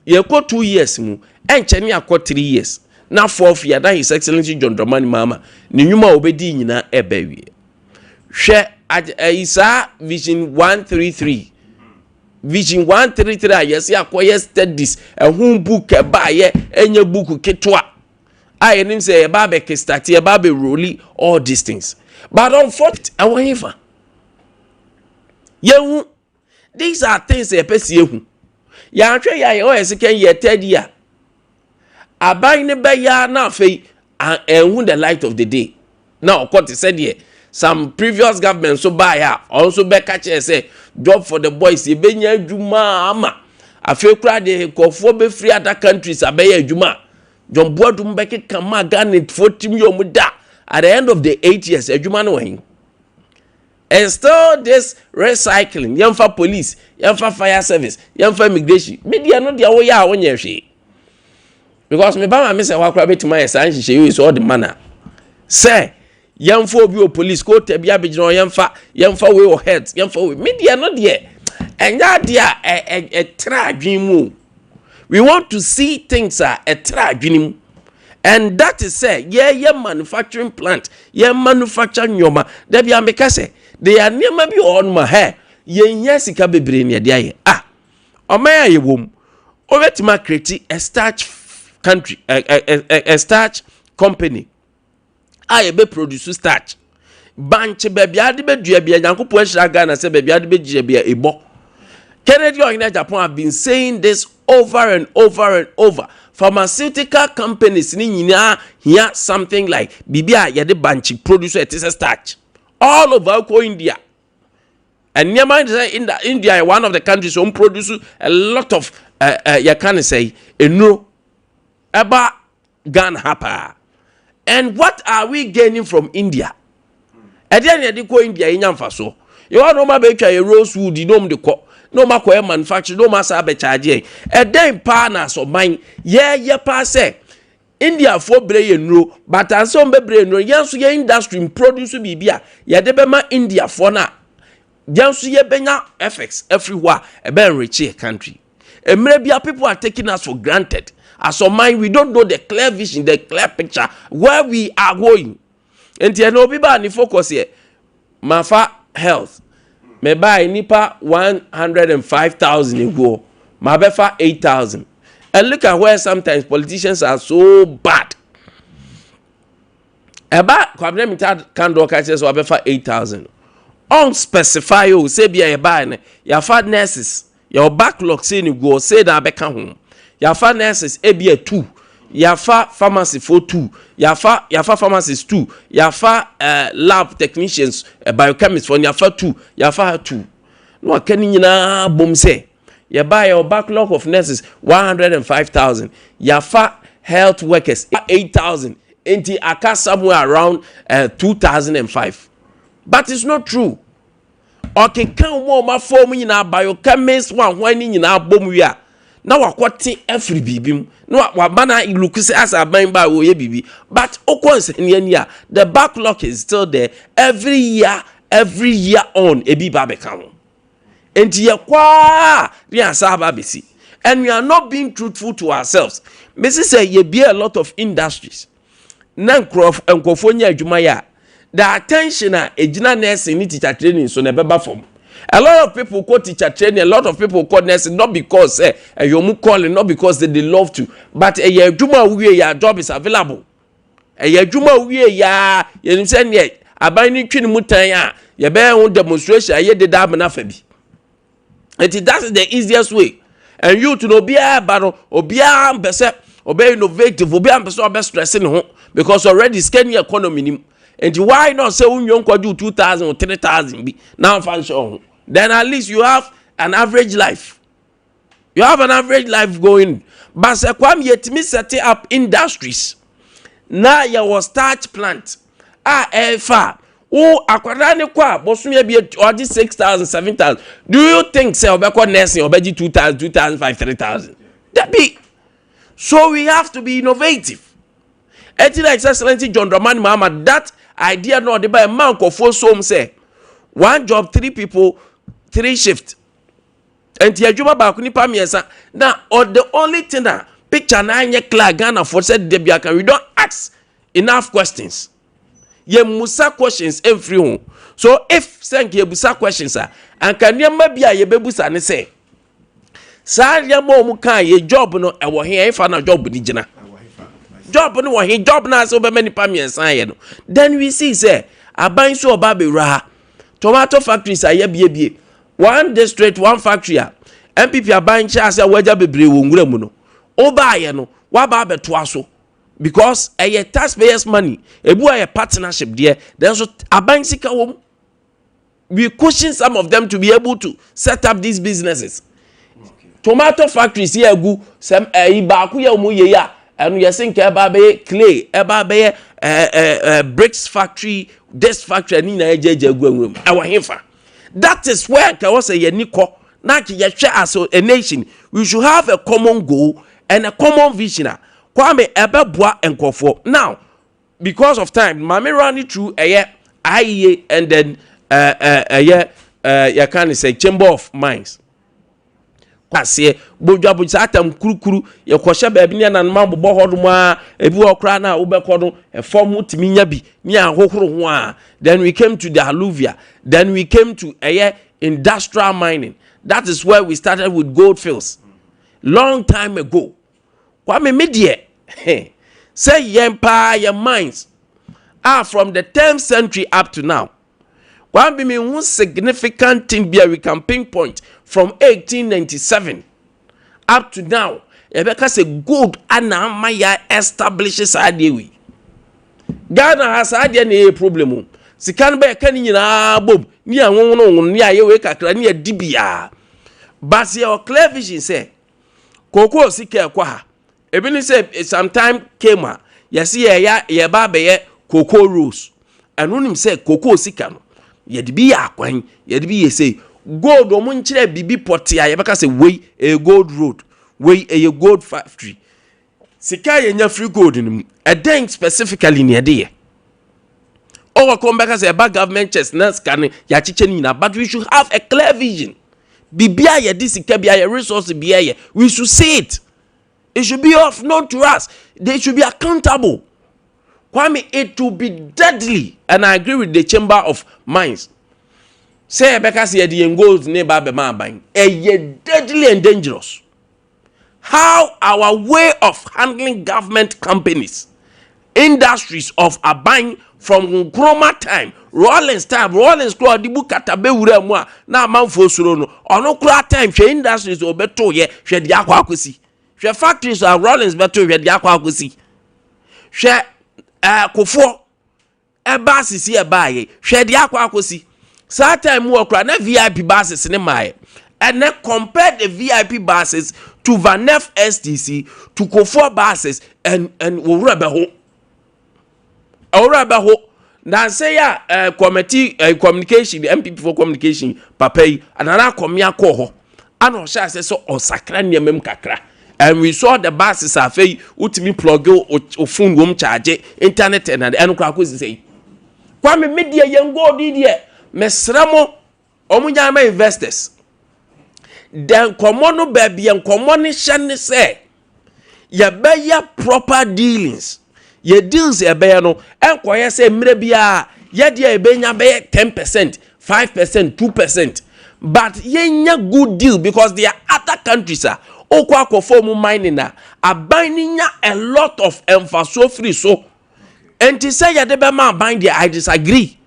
You go 2 years, and Chenya got 3 years. Now fourth year that His Excellency John Dramani Mahama ni nyuma obedi nyina ebewie hwe isa vision 133 vision 133 yes akoye studies ehun book e ba ye enye book ketwa I nim say e ba be start e ba be rolly all these things, but unfortunately awon yehu these are things e pese yehu ya hwe ya ye o second year third year abai ne beya na afei ehun the light of the day. Now court said here some previous government so buy also be catch say job for the boys e benya adwuma ama afei kura de kofo be free other countries abeya adwuma John Boadum be kama Ghana 40 million da at the end of the 8 years adwuma no hin. And still this recycling yamfa police yamfa fire service yamfa immigration media no dia wo ya wonye hwe. Because me ba me say wakra betima esan hihye you is all the manner say yamfa obi o police ko tabia begino yamfa we o head yamfa we media no there enya dia e tra adwin mu. We want to see things a tra adwin mu, and that is say ye manufacturing plant ye manufacture nyoma da bia me ka say they are near bi on ma he ye nya sika bebre ne dia ye omaya ye wom obetima create a starch country a starch company I be produce starch banche baby ade be dua bia nyankopon ahira Ghana say baby ade be gire bia ebo. Kennedy or in Japan have been saying this over and over and over. Pharmaceutical companies ni nyina here something like bibia ye de banche produce it is a starch all over India. And near mind India one of the countries who produce a lot of you can say Eba Ghana hapa. And what are we gaining from India? Edian yadiko India inyamfa so. You want no ma be twa rosewood no m de ko. No ma ko manufacture no ma sa be charge. E den pa na so man ye pa say India for bre yenro but anso be bre yenro yanso ye industry produce bibia ye de be ma India for na yanso ye benya effects everywhere e be enrich a country. Emre bia people are taking us for granted. As of mind, we don't know the clear vision, the clear picture where we are going. And you know, people are focus here. Mafa health. Me buy nipa 105,000 ago. My befa 8,000. And look at where sometimes politicians are so bad. eba kwabena mita kando ka say so abefa 8,000 on specify o say bia eba ne ya fa nurses your backlog say ni go say na abeka ho ya fa nurses ebia 2 ya fa pharmacy for 2 ya fa pharmacists 2 ya fa lab technicians biochemists for ya fa 2 ya fa 2 no akani nyina bom say ya buy your backlog of nurses 105,000 ya fa health workers 8,000 enti aka somewhere around 2005 but it's not true okay kan mo ma form nyina biochemists one hwan nyina bom wi a na wakwoti every bibim no wabana look as a ban ba wo ye bibi but okonsenia ni a the backlog is still there every year on ebi ba be kan enti ye kwa ri asaba besi and we are not being truthful to ourselves Mrs. say ye be a lot of industries nan krof enkofo nya adwuma ya the attention a ejina nursing ni teacher training so na beba form. A lot of people call teacher training, a lot of people call nursing not because you calling, not because they love to, but a juma we your job is available. A juma we ya you say ye abani twin mutanya ye be on demonstration ye de da na fabi. That's the easiest way. And you to know be a battle or be ambassador or be innovative or be ambassador be stressing home because already scanning economy. And why not say you do 2,000 or 3,000 be now function? Then at least you have an average life. You have an average life going. But se kwam yet me set up industries. Now your starch plant. Far. Oh, akwadane kwa bosumi be or 6,000, 7,000. Do you think say obeko nursing obeji 2,000, 2,500, 3,000? That be. So we have to be innovative. Like Excellency John Dramani Mahama, that idea no dey by a man ko for so say one job 3 people 3 shift and adwuma ba ko nipa miensa na or the only thing that picture na anye clear Ghana for said Debia can we don't ask enough questions ye musa questions every home so if thank you musa questions and can yema bia ye bebusa ne say sa yema mu kan ye job no e wo he fa na job ni gina job no wo he job na so be many pa miensa ye no then we see say aban so oba be ra tomato factories are bie one district one factory MPP aban cha say waja bebre wo ngura mu no oba ye no wa ba beto aso because taxpayers money ebu a partnership there then so aban sika wo we caution some of them to be able to set up these businesses. Tomato factories here gu sem ba ku ya mu ye ya enu yesin ka eba be clay eba be bricks factory this factory ni na ejeje gu enwem e wo hefa. That is where ka was ye niko na ki ye hwe as a nation we should have a common goal and a common vision. Kwame ebeboa enkofo now because of time mama run it through IEA and then you can say Chamber of Mines kwase bodwa atam kurukuru ye kwhye ba bi ne nan ma bobɔ hodo ma ebi okra na wo bekodo e form timi nya bi ni ahohoro ho a then we came to the alluvia then we came to industrial mining. That is where we started with gold fields long time ago. Kwame media say empire mines are from the 10th century up to now. Kwame me one significant thing we can pinpoint from 1897 up to now. Ebeka say gold ana maya establishes adewi. Ghana has a problem. Sikan be kan nyina bom ni anwonwon ni aye we kakra ni adibia. But your clear vision say koko sika kwa ha. Ebi ni say sometime came a yes ye ba be ye cocoa rose. And unim say cocoa sika no. Ye de bi akwan ye de bi ye say gold o mun kire bibi potia ye beka say we a gold road we a gold factory sika ye nya free gold nim e den specifically ne de ye o come back say ba government chest na scan ya chiche ni na but we should have a clear vision bibia ye this sika bia ye resource bia ye we should see it. It should be of known to us. They should be accountable. Kwame, it will be deadly, and I agree with the Chamber of Mines. Say because ye the gold neighbor be man buying. Deadly and dangerous. How our way of handling government companies industries of aban from Nkrumah time, Rollins kura di bu katabe wura mu a na amanfo suro no ono kura time hwe industries obeto ye hwe di akwa akosi hwe factories a Rollins beto hwe di akwa akosi hwe kofo bases ye baaye hwe di akwa akosi saa time wo kura na VIP bases ne maaye and then compare the VIP bases to Vanef STC to Kofo bases and wura beho na say ya committee communication the MPP for communication papa yi anara komia ko ho ana o sha say so osakra niamem kakra and we saw the buses afei utimi plug o phone wom charge internet and kra ko say Kwame media yengo di de mesramo omunya ma investors then komo no baby en komo ne hye say ya beya proper dealings ye deals e be no enkoye say mre bia ye de e benya be 10%, 5%, 2%, but ye nya good deal because there are other countries okwa akofo mining na aban nya a lot of emphasis free so and to say ye de be ma aban there I disagree,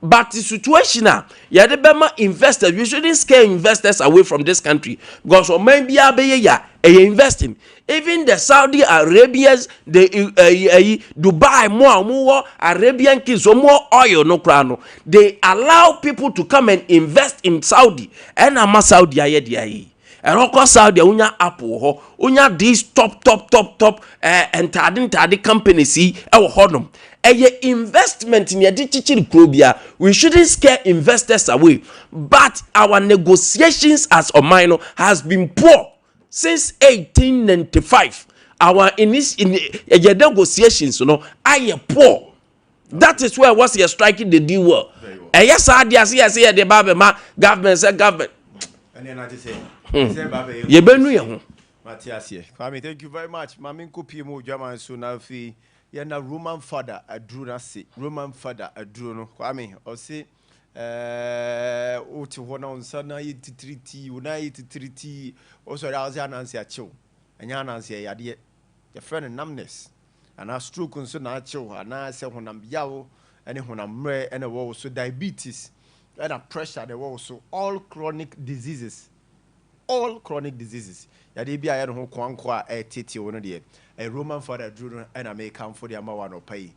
but the situation ye de be ma investors, we shouldn't scare investors away from this country because o man bia be ya investing. Even the Saudi Arabians, the Dubai, more Arabian kids, more oil no crano. They allow people to come and invest in Saudi. And I'm a Saudi ayedi. And of course Saudi unya Apple unya these top and tadi companies see our honum. A investment in your digital clubia. We shouldn't scare investors away. But our negotiations as a minor has been poor. Since 1895, our negotiations, are poor. That is where was you striking the deal well. And yes, I say the Baba government said government. And then I just say, Kwame, thank you very much. Mamin kopi mo German so na fi na Roman father adru na se Roman father adru no Kwame o se oti ho na onsa na yititriti una yititriti o so da za anansi achew enya anansi yade ye friend numbness ana stroke nso na achew ana se honam yawo ene honam mre ene wo so diabetes and pressure the wo so all chronic diseases yade bia ye no kwanko a tete wo no de a Roman father drew no and I make come for the amawa no pay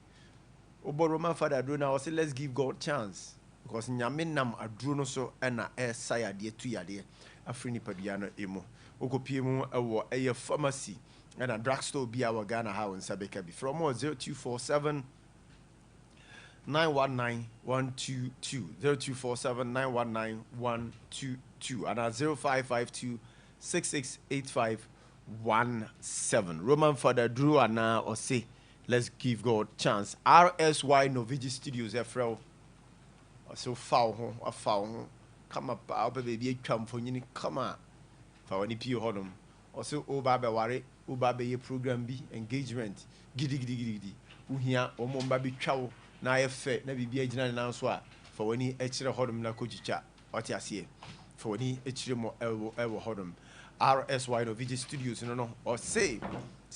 obo Roman father drew now say let's give God chance because nyame nam aduro no so na esa yade tu yade afri ni padua no emu okopie mu ewo eye pharmacy na drugstore bia wa Ghana ha won sabeka bi from 0247 919 122 0247 919 122 and 0552 668517 Roman father drew ana or say let's give God chance RSY Novigi Studios efrel so foul come up baby atwam for nyini come fa wani pie hodom also oba be ware oba be ye program bi engagement gidi uhia omomba bi twawo na ayefe na bibia agina na so a fa wani ekire hodom na kochicha oti ase fa wani ekire mo ewo hodom RSY no VG Studios no or say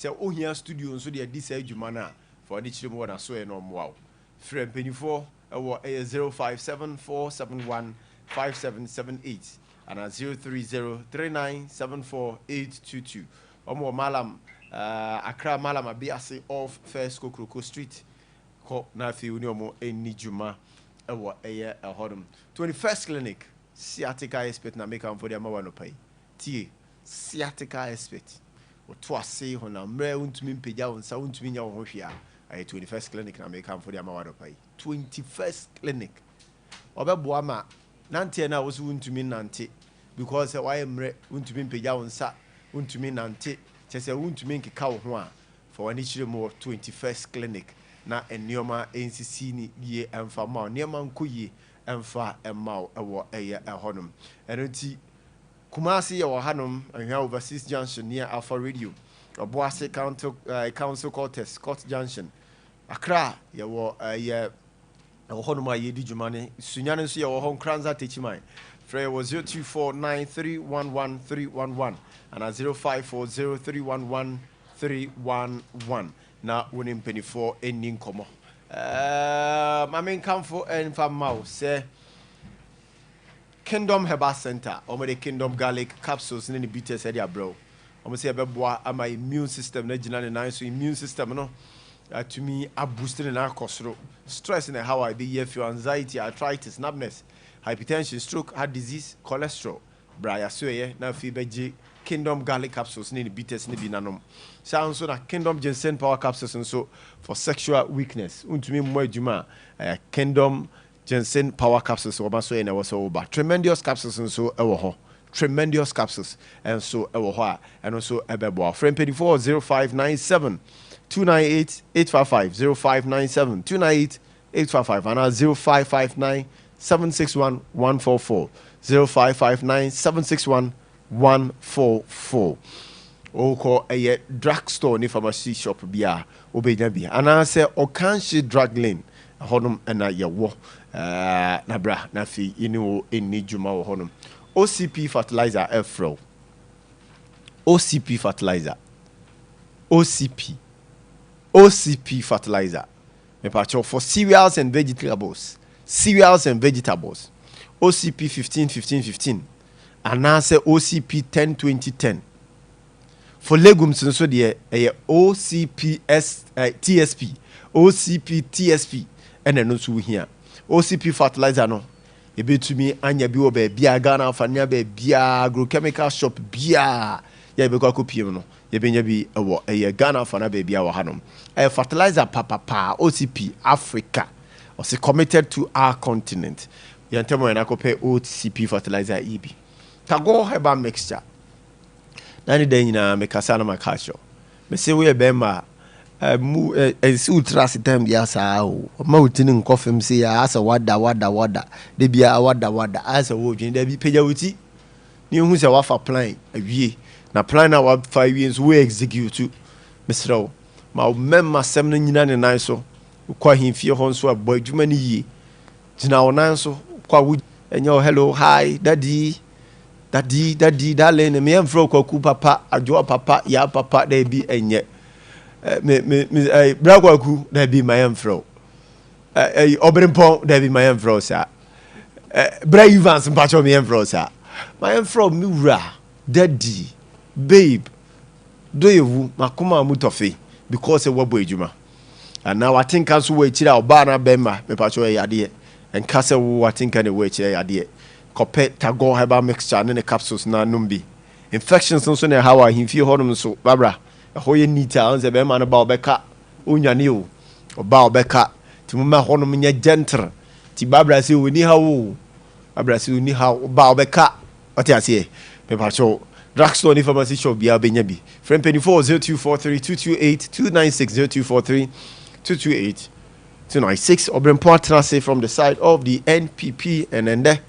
ohia studio so de adi sa adwuma na fa wani ekire mo na so e no mo free penifo ewo 0574715778 and 0303974822 omo malam Accra malam abiase off First Kokroko Street ko na fi uni omo eni juma ewo eye ehodum 21st clinic sciatica expert na make am for the amawa no pay tie sciatica expert o to ase ho na mre untumi mpegya wonsa untumi nya wo ho hwia 21st clinic na make am for the amawa no pay 21st clinic obeboa ma nante na wo so untumi nante because why mre untumi mpegya wonsa untumi nante chese untumi nkeka wo ho a for wani chire mo 21st clinic na enioma NCC ni ye emfa ma enioma nkoye emfa emma ewo eye ehonum enoti Kumasi ye wo hanom ahwa overseas junction near Alpha Radio Oboase council quarters Court Junction Accra ye wo ye honum aye di dwumane sunyane nso ye wo hon kranza techiman frey was 0249311311 and 0540311311 na woni mpanifo eni nkomo mame nkamfo enfa mawo say Kingdom Herbal Center omo the Kingdom Garlic capsules ne bitters e dia bro omo say beboa ama immune system na gina ne nan so immune system no to me a boosting na kosro stress in how I be here for anxiety, arthritis, numbness, hypertension, stroke, heart disease, cholesterol braya so ye na fi beji Kingdom Garlic capsules ne bitters ne binanom sound so na Kingdom Ginseng Power capsules and so for sexual weakness untumi mo adwuma Kingdom Ginseng Power capsules oba so ye na was over tremendous capsules and so ewo ho tremendous capsules and so ewo ho and also ebebo friend 240597 298-855 0597 298-855 and 0559 761 144 0559 761 144 Oko a drugstore ni pharmacy shop bia obenya bia and I say Okanshi drug lane honum na yewo na bra na fi inu eni juma wo honum OCP fertilizer Afro OCP fertilizer OCP fertilizer. Me pacho for cereals and vegetables. Cereals and vegetables. OCP 15. And now say OCP 10. For legumes so the OCPS TSP. OCP TSP. And then also here. OCP fertilizer no. E be to me anya bi wo be bia Ghana fania be bia agrochemical shop bia. Ya be kwa kopiem no. Yebenya bi ewo Ghana fana baby a hanom fertilizer papa OCP Africa was committed to our continent yantemo na kope OCP fertilizer EB tago heba mixture nani den nyina me kasa na makasho me se we be ma mu ensi utrasi time dia sa o ma utini nkofem se ya asa wada de bia wada asa wo dwen da bi peja wuti ni hu se wafa plan awie na plan na 5 years we execute Mr. ma memma sem na nyina ne nan so kwa himfie ho so abo adwuma ni yie gina onan so kwa wo enyo hello hi daddy darling me emfro kwaku papa ajo papa ya papa da bi enye me bra kwaku da bi my emfro obrempon da bi my emfro sa bra Evans mpacho me emfro sa my emfro mi wura daddy babe do you makoma mutofe because e wabo ejuma and now I think as we chira oba na bema me pacho e yade en kase wo I think any we chira yade kope tago heba mixture ne capsules na numbi infections nso na how I himfie honum so babra e hoye nita onze bema na ba obeka onwane o oba obeka ti mama honum nya gentle ti babra se oni hawo babra se oni hawo ba obeka oti ase me pacho drugstore ni pharmacy shop bia benya bi friend 2402232286 obrempo trance from the side of the NPP and then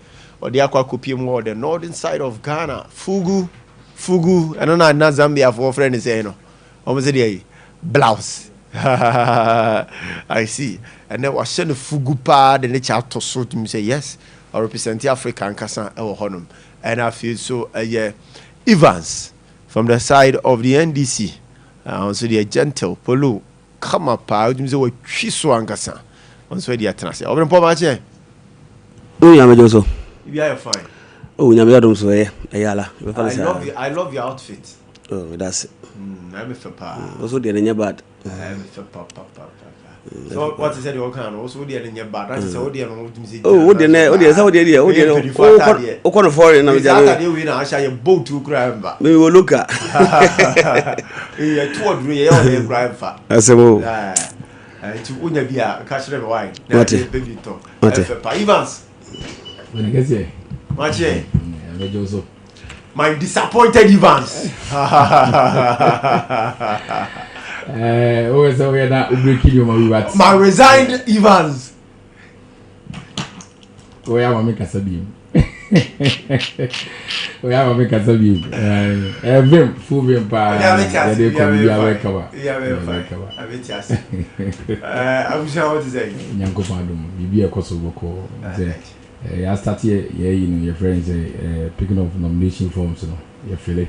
or the aqua copy more the northern side of Ghana fugu and na Zambia for friend is no almost the blouse I see and then was send fugu pa the nature to so to me say yes I represent Africa and kasa e honum and I feel so yeah Evans from the side of the NDC also the gentle polo come up out me say we twiso ankasa also the atrase obren po ma che o ya mejo so you are fine o nya me dom so yala I love your outfit oh that's it I'm for pa also the nya bad I'm for pa so what is it you can also the nya bad that is all the no say oh o de say o de o kono for na me ja that we na asha ye boat to crime ba me wo look at you two do ye o crime fa asemo to unya bia ka shire me why na baby to pa Evans when I get here mache so my disappointed Evans oh so we are not breaking your my resigned Evans we are make asabi we are make asabi vim full vim pa yeah they come be away cover I'm sure what to say nyanko padum bibi ekoso boko say I started here you know your friends picking up nomination forms no your feel it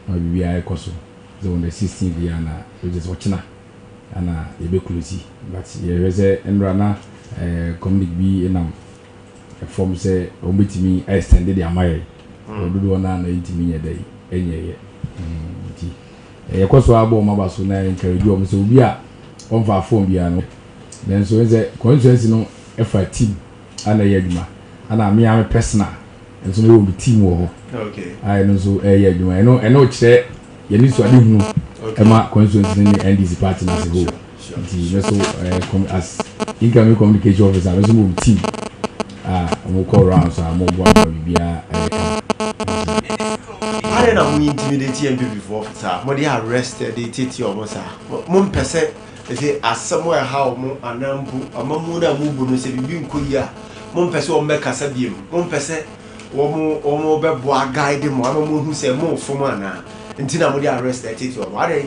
bibi ekoso so on the 16th year na we just watching ana ebe close but ye say enrana community bi enam form say ombetimi extended the amaye odudu na na intimi ye dai enye ye kwaso abo mabaso na encourage o so obi a on fa phone bia no then so say constituency no efa team ana ye adwuma ana me am personal and so me will be team wo okay I know so ye adwuma eno kire ye ni so ade hunu ema constituency ni NDC party na se go nti so as incoming communication officer so mo team mo call round so mo bo bia I don't know intimidate MPP before officer mo dey arrested dey tete o mo sa mo mpese say asomewhere how mo anambu amamu na mu bu no se bibi nkoyi a mo mpese o meka sa biem mo mpese wo mo bebo guide mo amamu hu se mo fom ana nti na mo dey arrested tete o mo ade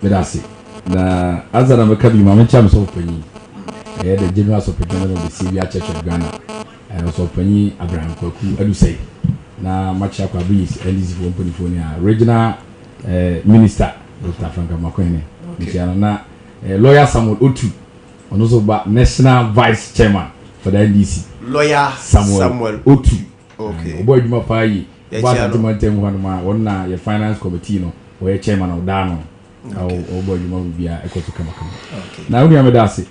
bedasi na azara meka bi ma me cham so panyi the general superintendent of the Civil Church of Ghana and also panyi Abraham Kwaku adusai na macha kwa bis NDC for Mponifonia regional minister Dr. Frank Makwene ntiano na lawyer Samuel Otu ono so ba national vice chairman for the NDC lawyer Samuel Otu okay obo aduma pa yi ba aduma tem ho no ma wonna ye finance committee no we chairman of Dano obo aduma bia ekoto kama na unu amedase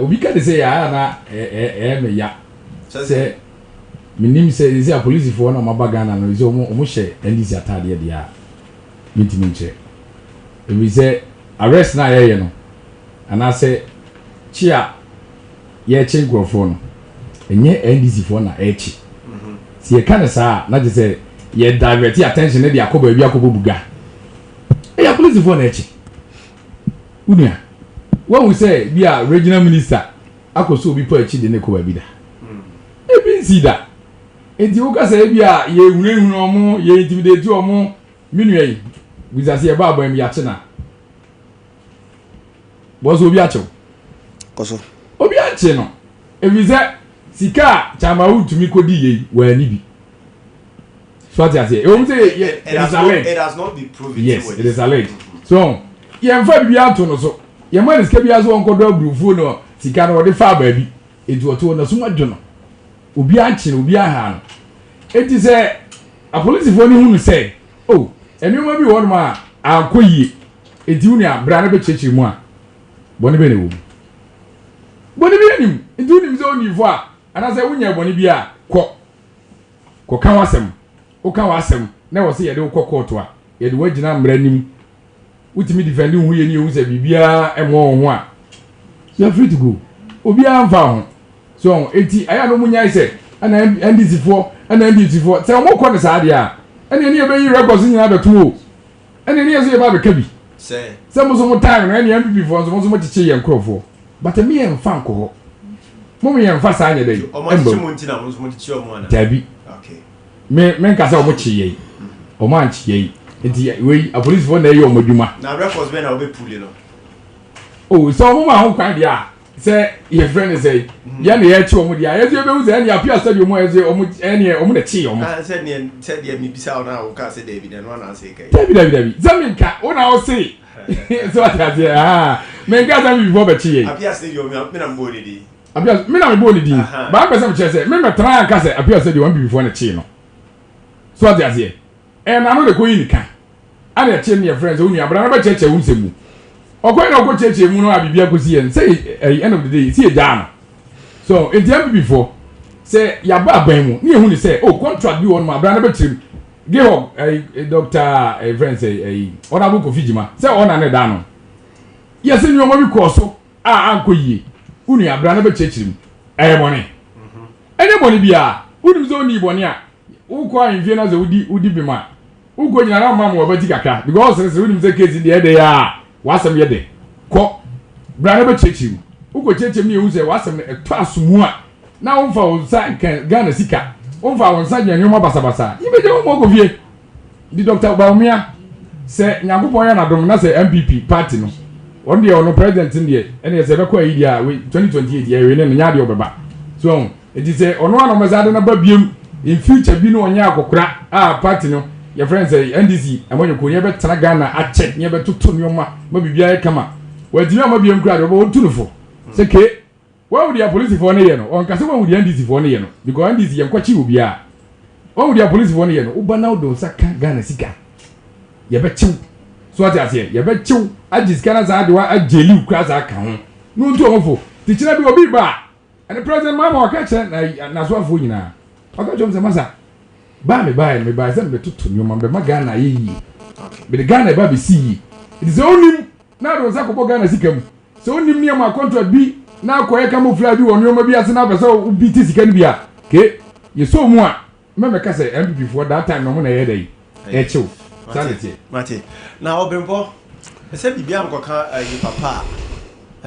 obi ka de say ya na me ya say minim say is a police for na mabagana no is omo she NDC atade de ya mintimi nche we say arrest na ye no and I say chia ye che grofo no enye NDC for na echi si ye kan sa na je say ye divert attention na de akoba bi akoba buga ya police for na echi unia when we say be a regional minister akoso obi pa echi de ne ko bi da e bi si da enti wo ka say be a ye hunhun omo ye intimidate omo minua yi we say e ba abam ya che na bozo obi ache koso obi ache no e bi say sika chama utumi kodi ye wa ni bi so ati ati e o say it has not been proven. Yes, it is alleged. So ye mfa bi ato no so ye man sika bi aso onkodo abrufu no sika no de fa ba bi etu oto no so madwo no obi ache no obi aha no eti say a police for ni hunu say oh enuma bi won ma akoyie eti uni abra na be chechi mu a boni be ne wo boni bi nim eti uni zo ni fo a ana say wunya boni bi a ko kan wasem o kan wasem na wo say ye de ko court a ye de wagina mra nim utimi defend hu ye ni hu say bibia emo ho a you are free to go obi anfa ho so eti aya no munya say ana NDC for ana NDC for say mo ko ne sa dia ana ni e be yi records nyina be to o ana ni e say ba be kabi say mo so mo time na ni MPP for so mo chiche ye nkrofo but me en fa nko ho mo me en fa sa anya dey o mo chiche mo ntina mo so mo chiche o mo ana tabi okay me nka say o mo chiye yi o man chiye yi enti we a police for na ye o mo dwuma na records be na o be pull no oh so mo ma ho kwan dia say your friend say ya na ye chi o mo dia ye say be hu say na apia stadium mo ye say o mo na chi o mo said the me bisa na o ka say David and one na say kai David zaminka o na o say so what I say me nka say before be chi ye apia stadium me na mbo ni di apia me na mbo ni di ba be say say me tra nka say apia stadium one before na chi no so what I say and I know the ko yi nika ana chi ne your friends o nua bra na be cheche hu nsemu okoy na okoy cheche mu no abibia kosi yen say end of the day see eja so it dey before say ya ba ban mu ni ehun ni say oh contract bi won ma bra na be chim give up Dr. friend say honorable Kofijima say ona na da no yes ni o mo bi ko so ankoyie unu ya bra na be chechim boni ene boni bia unu zo ni boni a uko anvie na ze udi bi ma uko nyina na ma mo ba ti kaka because say unu say case dey dey ya wasem ye de ko bra na be chechim uko chechim ni ehun say wasem eto asumu a na won fa won sa Ghana sika won fa won sa nyanwoma basabasa ibeje won mo ko vie di Dr. Baumia se nyagopon ya na dom na se MPP party no on dey on president ndie ene se be ko ayi dia 2028 ya we ne nya de obeba so it is say ono ano mezade na ba biem in future bi no onya akokora party no your friends say NDC and when you go never Tanagana at check never to Tonyoma maybe be come well do you know be crowd about 2 say ke why would your police for any no on kase would the NDC for any no because NDC yam kwachi obi a why would your police for any no uba now do saka Ghana sika ye be chiw so what you say ye be chiw agis kana za de wa ageli ukra za ka ho no ntu omfo tichira bi obi ba and the president mama ka che na so afo nyina aka chom se masa ba me ba se me tutu nyoma be Ghana yi be the Ghana ba be see it is only na do za ko Ghana sika mu so onim ne ma contract bi na akoye camouflage bi won nyoma bi ase na be so bi ti sika ni bi a ke ye so mu a me ka se MPP for that time no mo na ye dey e chiw sanity mate na obempo se bibia nkoka yi papa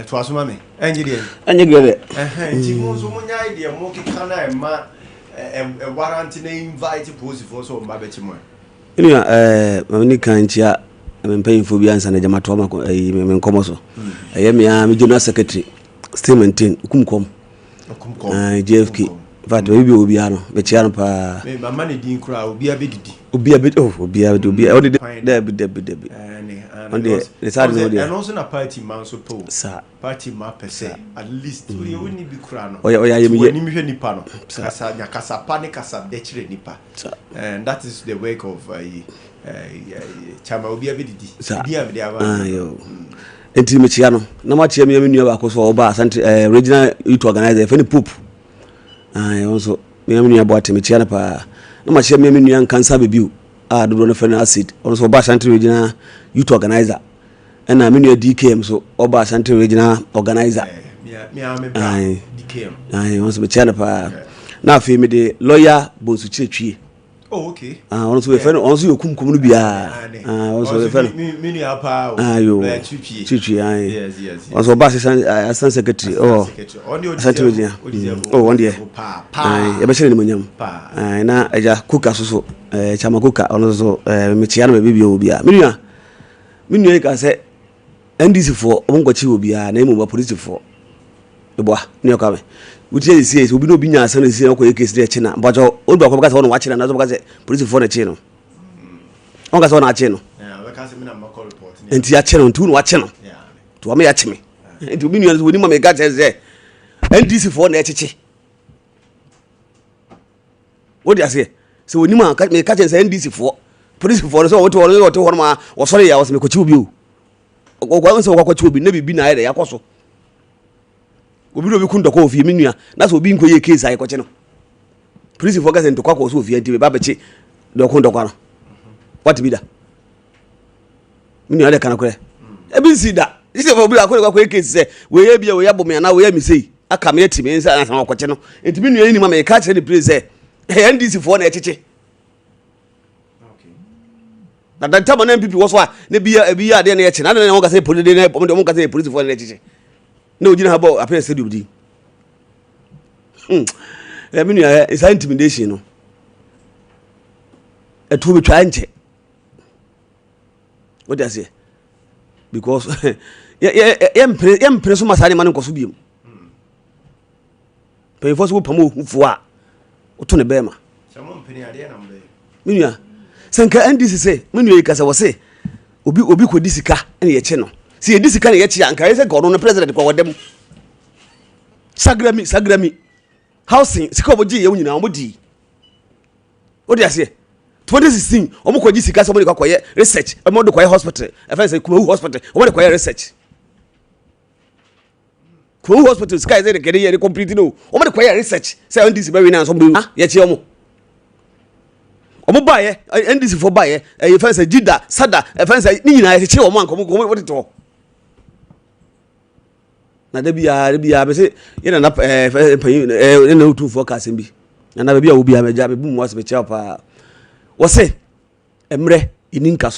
to asoma me enye de nti mo so mo nya ide mo kika na ma warranty na invite post for so mba be chimo inu mamani kanchia mempanyimfo bi ansa na jamato ma me nkomo so me general secretary statement kumkom JFK vat we bi obi ano be chia no pa me mama ne din kura obi abedidi obi only debi on the side no dey and also na party man so po party ma pese at least we woni bi kura no oya ye ni mi hwe nipa no kasa nya kasa pa ne kasa de chire nipa and that is the work of chama obi abedidi bi abedi aba yo enti me chia no na ma chia me nua ba ko so oba asante regional youth organizer feni poop also me nua bo ateme chia na pa na ma chia me nua nkansa bebiu do no feni acid also oba asante regional youth organizer and na me nua DKM so oba asante regional organizer DKM also me chia na pa na afi me de lawyer bonsu chiretwie. Oh, okay. Also we friend also you kumkum no bia. Also we friend. Me apa ayo. Chichi Yes. Also ba assistant secretary. Oh. Oh, one day. E be chere ni monyam. Na eja kuka so chama kuka ono so me chia na bibia obia. Me nua ka se NDC for omongochi obia na emu ba police for. Ebo ni ka me. Utie see obi no bi nya asa na see ko case dey chi na bojo obi ba ko ka se won wa chi na na so ka se police for na chi no on ka se won a chi no we ka se me na ma call report enti ya chi no ntu no wa chi no to wa me ya chi me enti obi no woni ma me ka se NDC for na echichi wodi ase se woni ma me ka se NDC for police for so woto ho ma wo sori ya wo se me ko chi obi o ko so ko chi obi na bibi na ya ya koso obi no bi kun doko ofie menua na so obi nko ye case ayi ko che no police for gas ntokwa ko so ofie nti ba bechi doko ndokwa no what be da menua de kana kore e bi si da ise for obi akore kwa case se we ye bia we ya bomi na we ya mi sei aka me etimi nsa na ko che no enti menua ni ma me ka che the police se NDC for na echeche okay na dan tama na MPP wo so a ne bia de na eche na na won ka say police de na mo ka say police for na echeche no ojina habo appear stadium di mean is intimidation no etu be try nche what does say because em preso masani man nkoso biem pe force wo pamo fu a oto ne bema samo mpeni ade na mbe minua senka NDC say minua yika say wo say obi ko disika ene ye che no si e disika ne ye che anka ye say gono no president ko wodem sagrami housing sika oboji ye nyina omodi odi ase 2016 omo ko disika so mo de kwaye research omo de kwaye hospital e fa say kuma hospital omo de kwaye research kuma hospital sika ze de kede ye complete no omo de kwaye research say NDC ba wi na so mo ye che omo ba ye NDC for ba ye e fa say jida sada e fa say ni nyina ye che omo anko mo what to na da bia be se ye na na utu forecast bi na ba bia wo bia meja be bu mo se be che pa wo se emre ininka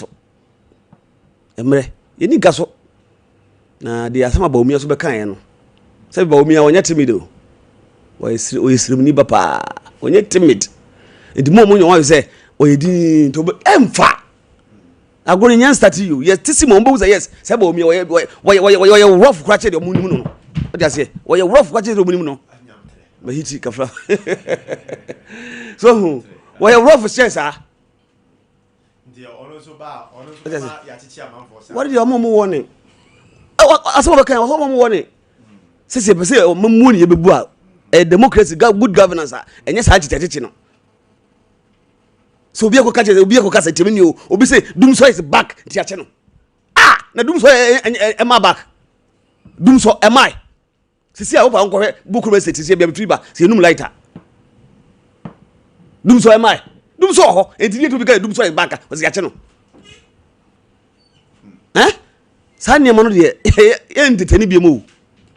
so na dia sama ba omi so be kan ye no se ba omi a wonya timid o wo yesirim ni ba pa wonya timid enti mo nyo se oyedi to emfa agoni nyan start you yes tisi mo mbo say yes se ba omi wo rough crache de munum no what you say wo rough crache de munum no ba hiti kafra so wo rough stress What did your mom warning? I saw a kind of home warning. Say, Mamuni, a democracy, good governance, and yes, I did it. So be a catch, be a catch, Timino, or be say, Doomso is back, Tiachano. Ah, now Doomso am I back? Doomso am I? See, I hope I'm correct. Book message, see, be a triba, see, no lighter. Doomso am I? Doomso, and you to be Doomso is back, was Yachano. Eh? Sanya mano de enti tani bi mu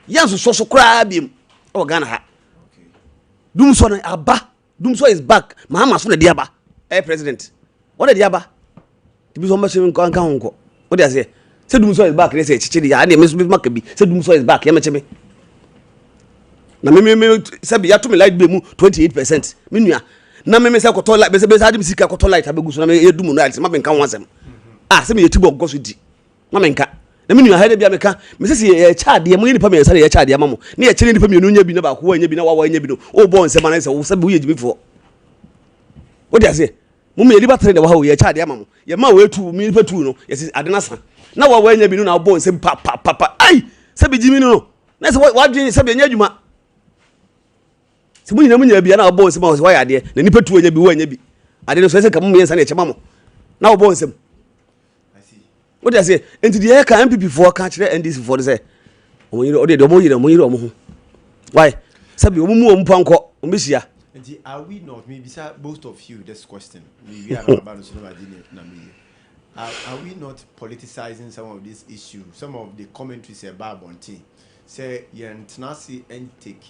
yanso so crab him o Ghana ha Doomso na aba Doomso is back Mahama so na de aba president what de aba tibi so machine nkan honko what dey say Doomso is back say chichi ya na me maka bi say Doomso is back ya meche me na me say bi ya to me light be mu 28% me nua na me say koto light be say adim sika koto light abegu so na me edum no ma be nkan wansem say me yetibo goso di ma me nka na me nua ha de bia me ka me say ye chaade mo nipa me say ye chaade amamo na ye kire nipa me nya bi na ba ko anya bi na wa anya bi no o bo nsem na say wo say wo ye jibi fo wo dey say mo me liba trade wa ha wo ye chaade amamo ye ma wo etu me nipa tu no ye say ade na sa na wa anya bi no na bo nsem pa ai say bi jimi no na say wa dwen say bi anya adwuma se mo nyina mo nya bi na bo nsem wa ya ade na nipa tu anya bi wo anya bi ade no so say ka mo me nsa na ye chema mo na wo bo nsem. What do I say? Into the air can MPP for catch and this for the say. When you order the more. Why? Sabi Mumu Panko, Umisia. Are we not, maybe both of you, this question? We are about are we not politicizing some of these issues? Some of the commentaries about Bonti say Yantanasi and take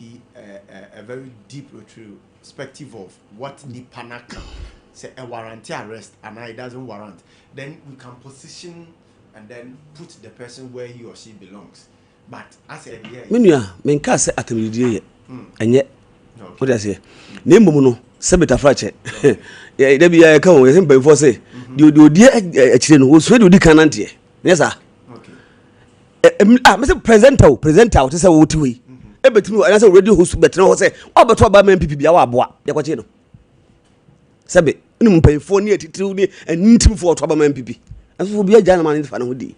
a very deep perspective of what Nipanaka say a warranty arrest and it doesn't warrant. Then we can position and then put the person where he or she belongs. But I said, yeah. Minya, menka say atemidie enye. What I say? Name no sebeta frache. Yeah, there be ka o yem before say. The odi akire no so de odi kanante. Yes sir. Okay. Me say presenter to say wo tiwi. E betimi I say radio host betena ho say obeto aba man pipi bia wa aboa. Ye kwache no. Sebe ni mpanyfo ni atitiru ni entim fo to aba man pipi. Anso bia gya na man fa na ho di.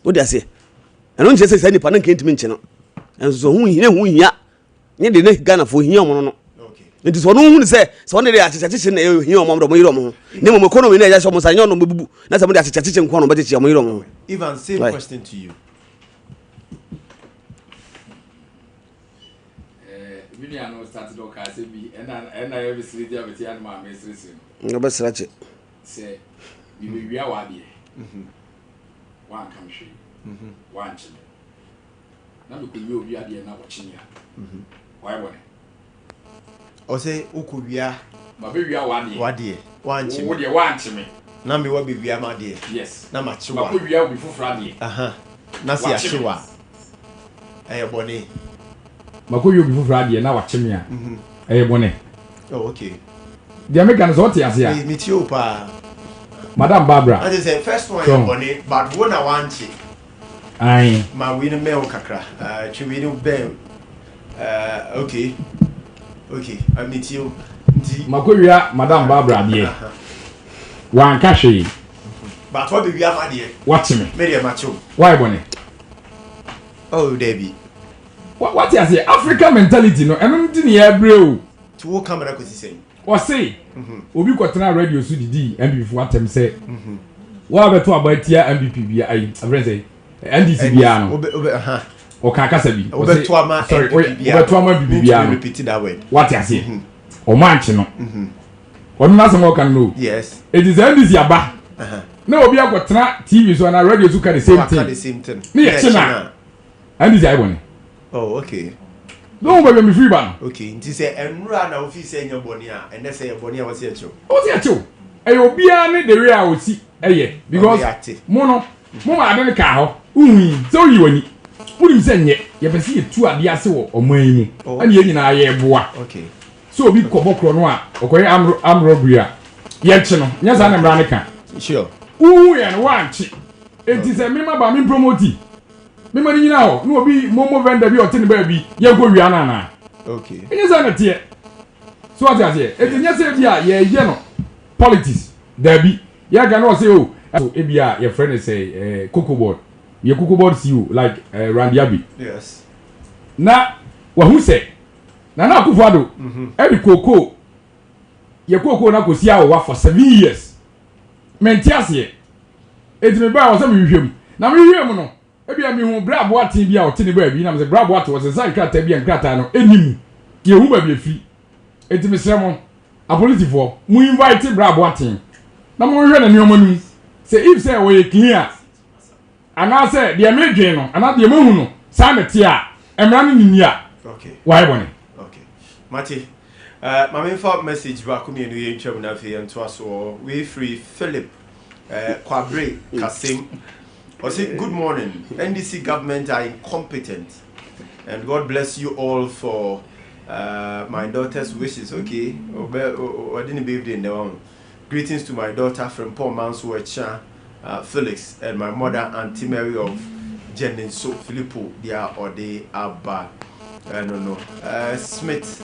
Wo dey say. Eno nche say nipa na nkentimi nche no. Anso hu hia. Nye de ne Ghana fo hia omo no. Okay. Nti so no hu ni say so ne de achechache na hia omo do mo yiro mo. Ne mo economy na ya so mo sa nyo no bebubu. Na say mo de achechache nko no beche mo yiro mo. Even same question to you. Really I know started o ka say bi and I every city dia beti an ma me stress. No be srache. Say you be wia wa de. One country. One chile. Na me ko wi obi ade na wo chinya. Why boy? O say ukubia ba be wia wa de. Wa de. One chime. Wo de one chime. Na me wa be wia ma de. Yes. Na ma chiwa. Ba ko wia obi fufura de. Na si a chiwa. Boni. Mako yobi fufura de na wa chime a. Boni. Oh okay. The Americans what ya say? Me tio pa. Madam Barbara. I say first one boni, but one I want chi. Aye. Ma we no mail kakra. Chiwi no bell. Okay. Okay, I meet you. Mako wia Madam Barbara de. Wan ka hwe. But what be wia ma de? Watch me. Me dey macho. Why boni? Oh, Debbie. What you say? African mentality no. Eno ndi ne ya bre o. To wo camera ko sisen. O say. Obi kwatena radio so didi MPP for atem say. Wa beto abatia MPP bia ai. Abren say. NDC bia no. O ka kasa bi. O beto ama MPP bia. O beto ama MPP bia no. Repeat that word. What you say? O manchi no. Onu na some can know. Yes. It is NDC aba. Na obi akwatena TV so na radio so ka the same thing. The same thing. Me china. NDC ai boni. Oh, okay. No baby me free ban. Okay, nti say enura na ofi say nya boni a, ene say boni a wasi echo. O ti echo. Obi a ne the way a osi eye because mo ma ade ne ka ho. So yi wani. Munim say nye, ye pese ye tu ade ase wo oman mu. Ani ye nyina ye boa. Okay. So obi kobokro no a, okoye am robbery a. Ye chi no, nya sa na mra ne ka. Sure. Ye no wanchi. Enti say me ma ba me promote. Me mani nyina ho, no obi momo vendor bi otene ba bi, ye go wia na na. Okay. Enya sa na tie. So what you say? Enti nya say bia ye no politics. There be Yeah, can also say, oh, so Abia, your friend is say, cocoa board. Your cocoa board see you like Randy Abbey. Yes. Now, what who say? Now, Kufado, every cocoa, your cocoa na kosi awa for 7 years. Mentias ye. It me buy was some him. Now me hear no. Abia me hu bra boat tin bia o tin ba bi na me say bra boat was say krata bia krata no enim. Ye hu ba bi fi. It me say mo apolitifo mu invite bra boat tin. Na mo hwe na neoma nu. Say if say we clear. Ana say de me dwen no, ana de mo hu no. Sa na tie a emra no ni a. Okay. Why bone? Okay. Mate. My main fault message back me no ye ntwam na fe ento aso we free Philip Kwabre Kasim. I say good morning. NDC government are incompetent, and God bless you all for my daughter's wishes. Okay, I didn't believe in the one. Greetings to my daughter from Paul Mansuecha, Felix, and my mother Auntie Mary of Jennings so Filippo. They are Ade Abba. I don't know. Smith,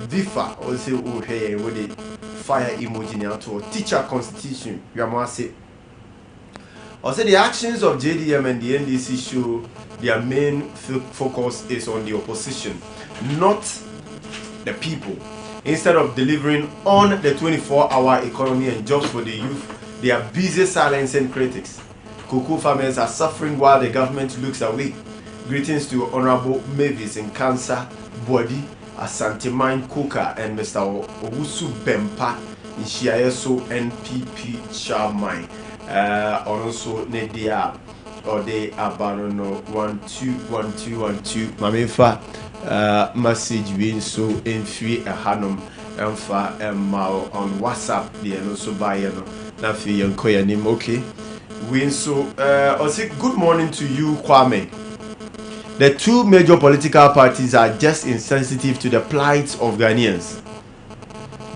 Vifa also here with the fire emoji now to teacher constitution. You are say. Also, the actions of JDM and the NDC show their main focus is on the opposition, not the people. Instead of delivering on the 24-hour economy and jobs for the youth, they are busy silencing critics. Cocoa farmers are suffering while the government looks away. Greetings to Honorable Mavis in Cancer, Body, Asante Mine Coca, and Mr. Owusu Bempa in Shiayeso NPP Chairman. Also Nedia or they abandon 121212 Mamifa message being so in free a hanum and fa mal on WhatsApp the and also by Nafi and Koyanim. Okay, we so I say good morning to you, Kwame. The two major political parties are just insensitive to the plight of Ghanaians.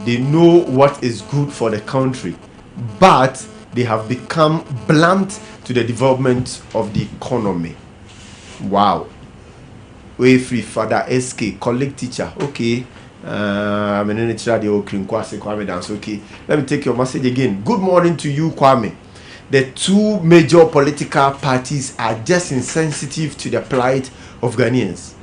They know what is good for the country, but they have become blunt to the development of the economy. Wow. Way free Father SK, colleague teacher. Okay. Okay. Let me take your message again. Good morning to you, Kwame. The two major political parties are just insensitive to the plight of Ghanaians.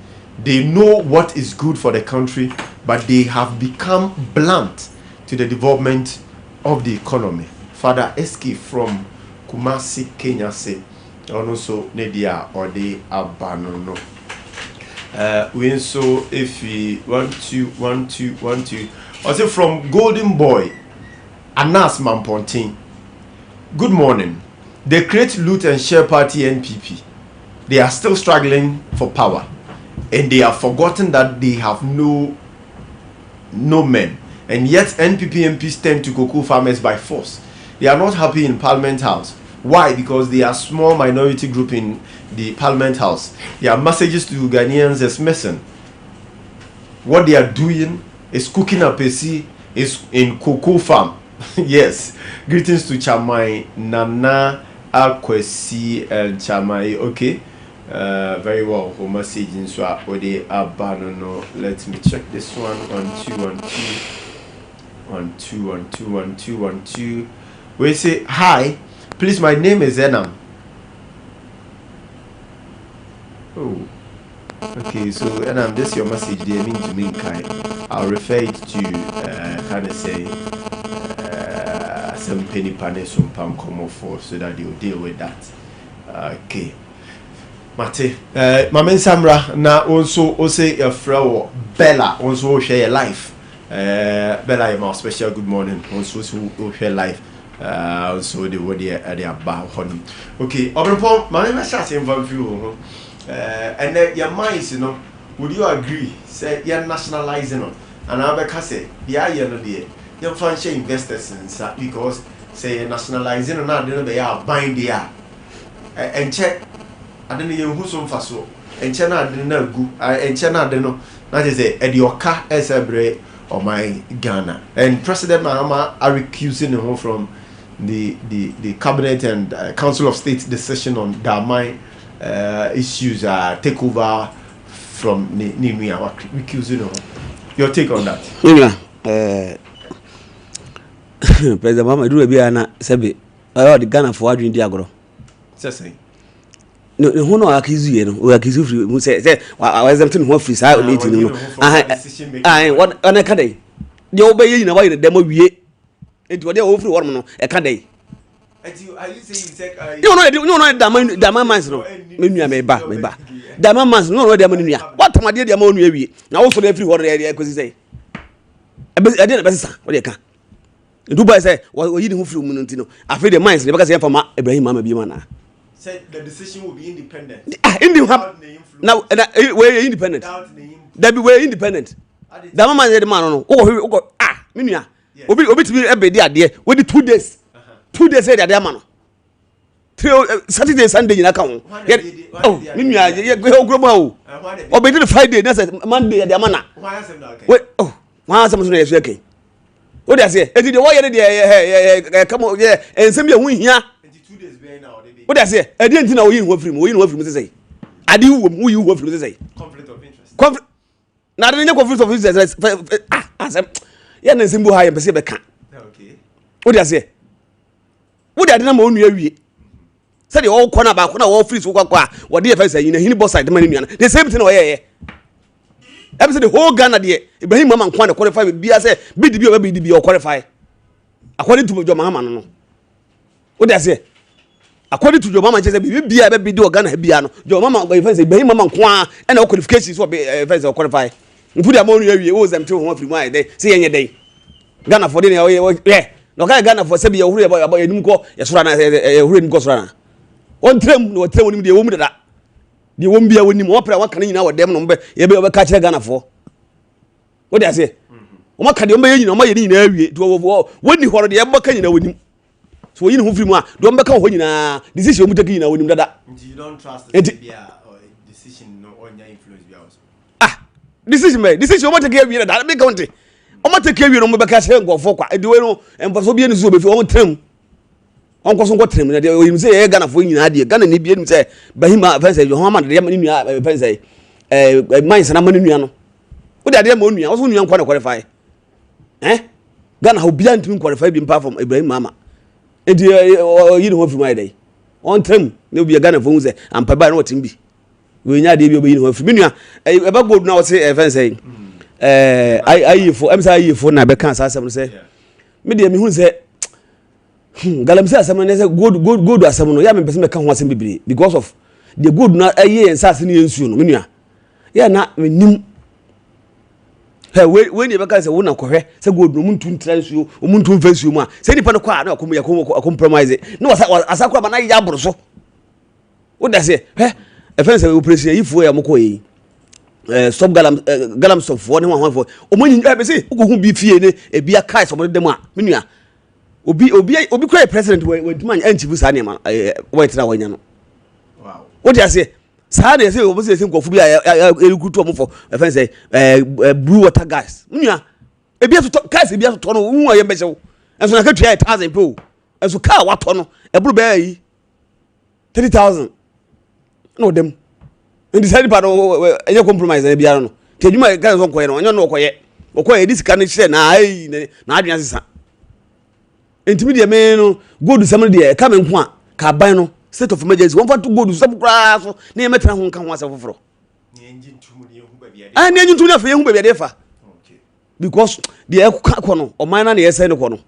They know what is good for the country, but they have become blunt to the development of the economy. Father SK from Kumasi, Kenya say, and also Nedia or the Abanono. We so if we 121212, also from Golden Boy, Anas Mampontin. Good morning. The Create Loot and Share Party NPP, they are still struggling for power, and they have forgotten that they have no men, and yet NPP MPs tend to cocoa farmers by force. They are not happy in Parliament House. Why? Because they are small minority group in the Parliament House. Their messages to Ghanaians is missing. What they are doing is cooking up a sea is in cocoa farm. Yes. Greetings to Chamai Nana Akwesi and Chamai. Okay. Very well. Who message in so Ode Abanono. Let me check this one. 1212. We say hi, please. My name is Enam. Oh, okay. So Enam, this is your message. They mean to me, Kai. I'll refer it to kind of say some penny pane some pound come for so that they'll deal with that. Okay. Mate, Mama Samra na also say a friend Bella also share your life. Bella, your special good morning. Also share life. So the word they are about him. Okay, Obrepon, my name is Shasim Van View. And then your minds, you know, would you agree? Say you're nationalizing on, and I be say, yeah, you know, you're financial investors and because say nationalizing on that, they are buying there and check. I don't know who's on faso and China didn't know good and China don't know. That is a Edioka as a break or my Ghana and President Mahama are recusing him from the cabinet and council of state decision on Damai issues take over from Nimia recusing him. Your take on that? President Mama do be na sebe the Ghana for adwin di agoro say no who no akizu ye no o akizu free mu say wa exemption ho free say meeting no what on ka dey de obey na why dem awie enti ode o free worm no e ka dey no dama mans no me nua me ba dama mans no dama nua what tamade de ma nua wie na wo so dey free worm dey kwesi say e dey na besa wo dey ka Dubai say what you free mu no ntino afi the mines dey because say for Ibrahim Mama bi mana said the decision will be independent. Now we independent. That be we independent. The mama said man no. Me nua. Obi to be ebe dey ade. We the 2 days. 2 days say dey ade man no. Saturday Sunday you ka ho. Oh, me nua ye go grobo o. Obi the Friday na say Monday dey man na. We oh, wan asem so na yesu eken. What dey say? Edi dey wo ye dey come on ye ensem ye hu hia. What I say? I didn't know you were from. We know from say. I do you were from say. Conflict of interest. Now the conflict of interest. Yeah, na simple high and say can. Okay. What I say? What I didn't know you. Say the all corner back, all free so kwa. What the first say you know boss side the money. The same thing here. I say the whole Ghana there. Ibrahim Mama Kwana qualify with be say BDB or qualify. According to your mama no. What I say? According to your mama, just be do Ghana Biano. Your mama, say, Ibrahim Mama Kwan, and all qualifications will be qualify. Put them on you, owes them to 1 free my day, see any day. Ghana for dinner, yeah. No Ghana for Sebi, a hurry about a new go, yes, run a written ghost runner. One trim, no telling the woman that the won't be a winning opera. What can you know what them number you be catch a Ghana for? What I say? What can you make you know my area to overwhelm when you already ever can you know with him? So you know free mo do mbeka ho nyina decision mu take nyina wonim dada you don't trust the Bia or decision no on your influence bia also decision mo take awie dada make country o mo take awie no mo beka she ngofo kwa e de we no emfaso bia ni so be fi o tram on koso ko tram na de oyim say e Ghana fo nyina de Ghana ni bia ni say bahima fa say ho ma de ma ni nua fa say mines na ma ni nua no wo de ade ma onua wo so nua nkwa na qualify Ghana ho bia ntimi qualify bi mpa from Ibrahim Mama edi you know from my day on term no be Ghana for say am pa ba no tim bi we nya de bi obi no from nua e ba gold na o say fan say ayi for am say ayi for na be kan asem say me de me hu say galamse asem na say gold asem no ya me pese me kan ho asem bibire because of the gold na ayi ensase na yensuo no me nua ya na me nim when you because wona kohwe say gold no muntu transuo muntu mfasuo mu a say nipa no kwa na compromise no asakwa ba na ya boro so wo da say e say operation ifo ya mko yi stop galam stop for ne ho for o manyi be say ukohu bi fie ne e bia kai so mo dem a menua obi kwa president we demand anchibu sa ne ma we tira wanya no wow wo da say saa de say o say nkofu bi elikutu omo for say blue water gas nua e bia to gas e bia to no hu aye be sew enso na ka tua 1000 pe o enso car wato no e buru be yi 30,000 no dem ndi say pa no enye compromise na bia no te djuma ga so koye no onye no okoye dis kan hire na ai na adwena sesa entimi de me no gold sam de ka me nko a ka ban no state of emergency one for to gold sab kra so na e metena ho nka ho asem foforo ne engine tumu ne hu ba bia de ne engine tumu na fa hu ba bia de fa okay because the ko no o man na ne yesa ne ko no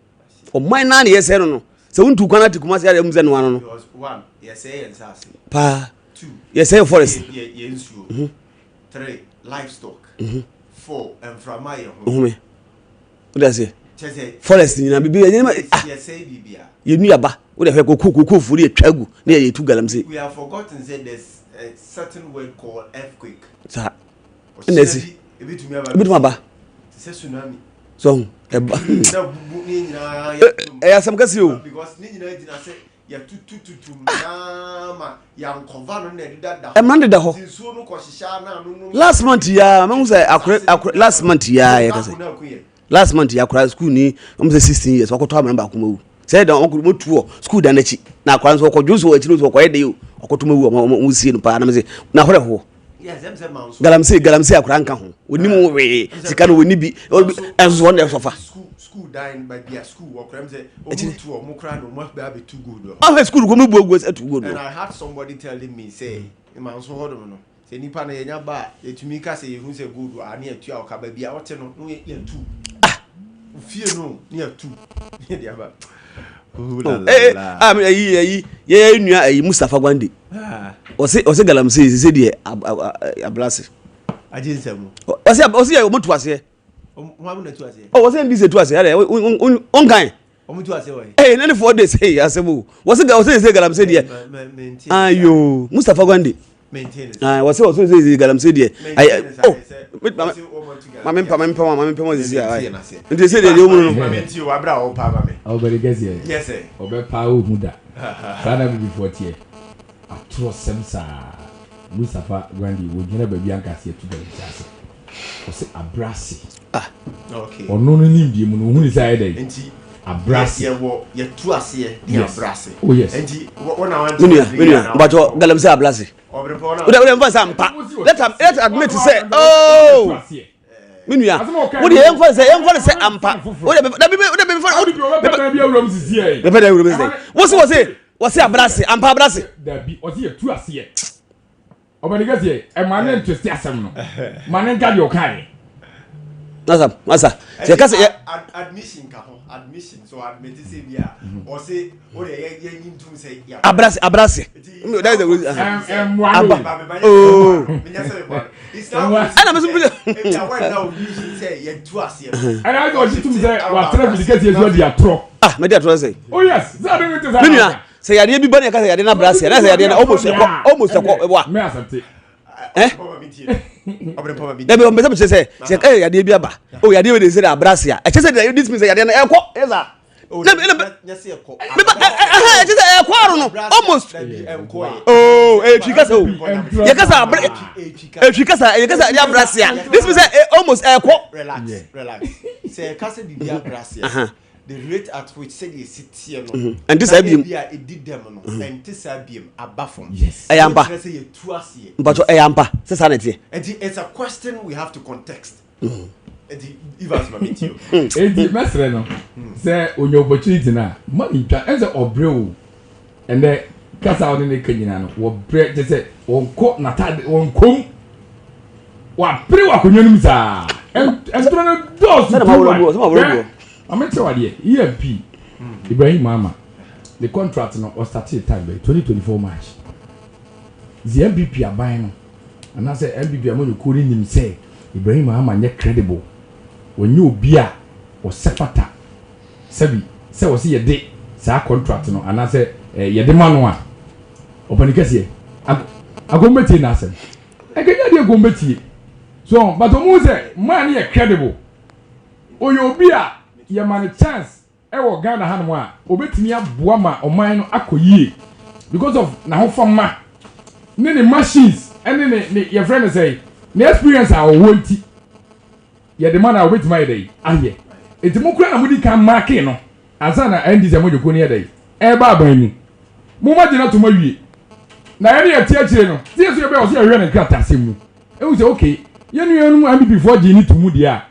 o man na ne yesa no se wontu kwana tikuma se ya mu ze no ano no one yesa yensase pa 2 yesa forest yensuo 3 livestock 4 enframa ye ho me what does say forest ni na bibi yesa bibia ye nuaba wo de fe ko furi etwagu na ye tu galamse we have forgotten said there's a certain word called earthquake sa nesi ebituma ba se tsunami so e ba na bubu ni nyina ya asam kasi o because ni nyina dina se ya tutututu na ma ya nkova no na edida e man de ho tinsuo no ko hihya na no last month ya me say akure last month ya ya kasi last month ya akure school ni me say 16 years wakoto amana ba kumawu say da onko mo tuo school da na chi na akure so ko juso wa chi no so ko yede yo wakoto mawu mo sie no pa na me say na hore ho galamse akure anka ho onim we sika no woni bi enso won dey sofa school dying by their school or crime say to or mukran or must be too good. Oh, school go move was too good. And I had somebody telling me say man so hold on. Say nipa na yenya ba etumika say who say good or near 2 or baby out no near 2. Fear no near 2. Near the Yeah, Mustafa Gwandi. Was it Galamsey? He said, Ablasi. I didn't say more. Was it what was here? Oh, wasn't this to us? On guy. Hey, in 4 days, hey, I said, was it Galamsey? Ayo, Mustafa Gwandi. Was also Galamsey. My is here. And they said, you are brow, Papa. Oh, but yes, yes, over Pau Muda. Father before tear. I trust Semsa. Mustafa Gwandi would never be Bianca here to the was it a brassy? Okay. Or no need you who is I day. A brassy, you're too as here, brassy. Oh, yes. And one hour, but your Galamsey Blasi. Let admit to say, oh. Minya, what do you emphasize? Say, Ampa. What was it? Was it a brassy? Ampa brassy. There be was here 2 as yet. Obanigasi, a man to stay some. Man, got your kind. Massa. Admission, so admit to say, or say, what they need to say, Abrasi. That's the oh, it's now say, you're 2 as yet. And I got you to say, what trying to get your dear pro. Ah, my dear, say. Oh, yes, that say, I didn't be I didn't Abrasi, and I said, almost a what? Eh? Let me say, hey, I did Biaba. Oh, I did say Abrasia. I just said this means I didn't airport. Almost. Oh, this means almost airport. Relax. Say, Casa Bibia Brasia. The rate at which said you sit here, and this I it did them, and this I be a buffon. Yes, I am back. But I am back. Sanity. And it's a question we have to context. If I meet you, it's master. Say, on your opportunity now, money as a obro, and then cast out in the Kenyan, or bread, they say, on court, not on comb. What pretty walk on your news are, and doors. I'm not sure idea. EMP, Ibrahim Mama, the contract was started time by 2024 March. The MPP are buying, and I say MPP are going to call him say Ibrahim Mama not credible. When you beer or sepata, Sebi, say was he a day, say contract no, and I say ye demand one. Open the case here. I go meet you, Nasen. I can't go meet you. So, but the most man here credible. Oh, you beer. Your man chance ewo Ghana hanmo a obetimi aboa ma oman no akoyie because of na ho fama ne machines ne your friend say the experience a wonti ye the man a obetimi ayedai aye enti kura na mudi kan market no asa na ndi se modjoko ne yedai ba abanu mo magina to mawie na ye ne tie akire no tie so ye be o se ye ne krata semu e wo say okay ye nuanu am before ji ni to mu dia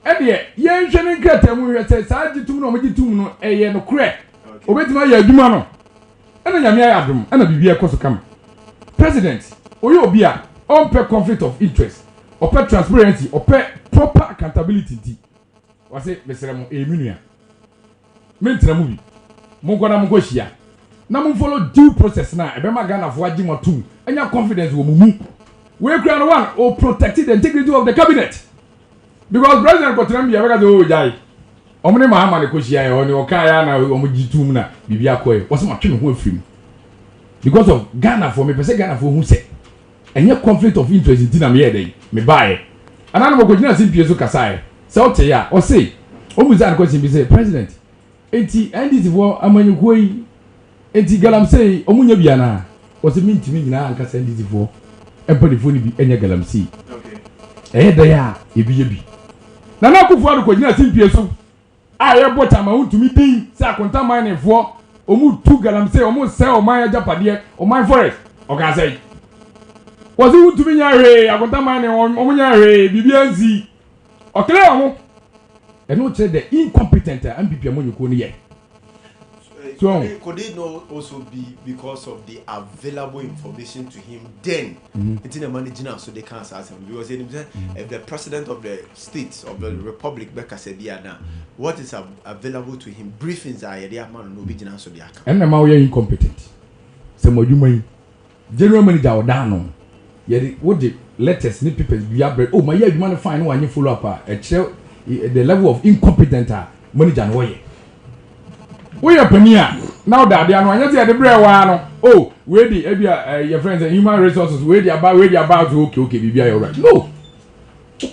Eddie, yen shouldn't get a movie at Saji Tuno, Majituno, a no crack. Obetuma Yadumano. And a Yamiadum, and a Bibia Kosokam. President, or you be a on per conflict of interest, or per transparency, or per proper accountability. Was it Mr. Emilia? Mental movie. Mongona Mongosia. Now follow due process now, a Bemagana of Wajim or two, and your confidence will move. We're ground one or protected the integrity of the cabinet. Because President Kotrem Yaga do jai. Omne Mahama ne koshia on your kaya na omujitum na bibia koe. Was my twin who film. Because of Ghana for me, person Ghana for who say. And your conflict of interest in Tina me me buy. And I know Kojina Simpieso Kasai. So te ya or say. Omuzan question be say President. Eti this for amanyu koi. Eti galam say omunya biana. Was it mean to me na anka send this for. Empany phone bi enya galam see. Okay. Da ya ebi. Na na kufu adu Kojina Simpieso. Aye botama untumi din say akonta mine for. Omu tu galam say omu say oman japade oman forest. Oka say. Was it untumi nya hwe akonta mine omu nya hwe bibianzi. Okle omu. and not say the incompetent MPP among you. So could it not also be because of the available information to him then? It's in the managing so they can't ask him because if the president of the states of the republic Becca said now what is available to him briefings are there man no be so they are and the man incompetent. Some of you general manager or down yet what the letters need people be able oh my you want to find one you follow up the level of incompetent manager and way. We are penia now that they are not yet the bread one. Oh, where the your friends and human resources where they about to okay, be alright. No,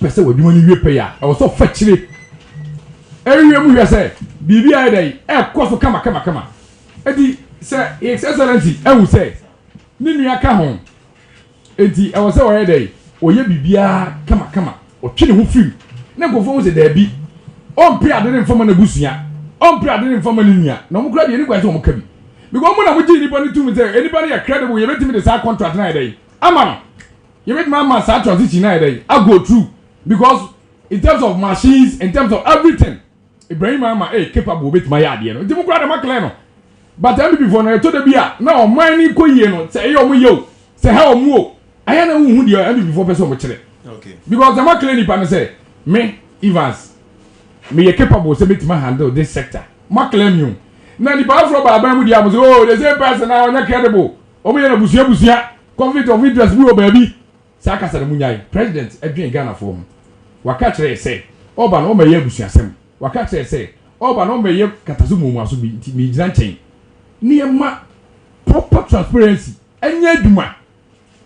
person will be money you pay. I was so fetchly. Every year we say, BBI day, course, come. Eddie, sir, His Excellency, I will say, Nini, come home. Eddie, I was so already. Oh, ye BBI, come, or chilling who feel. Never phones a debby. On pay, I didn't form a busia. On didn't inform Linia. No more any question on Kabi. Because when I would anybody to me say anybody are credible, you make me the side contract night day. Amano. You make my side transition night day. I go through. Because in terms of machines, in terms of everything, Ibrahim Mama capable with my idea. Democrat Maclano. But tell me before I told the beer. Now mining Koyeno, say yo, say how more. I don't know who you are before person much. Okay. Because the Maclany pan say, me, Evans. Me are capable to handle this sector. Maclem you. Now the power from Baba Mudia was the same person now on credible. Omi na busia. Conflict of interest we baby. Saka sa munyai. President Edwin Ghana form. Waka chere say. Oba no me ye busia sem. Waka chere say. Oba no me ye katazumu mu aso bi mi gina nchen. Niema proper transparency. Enye adwuma.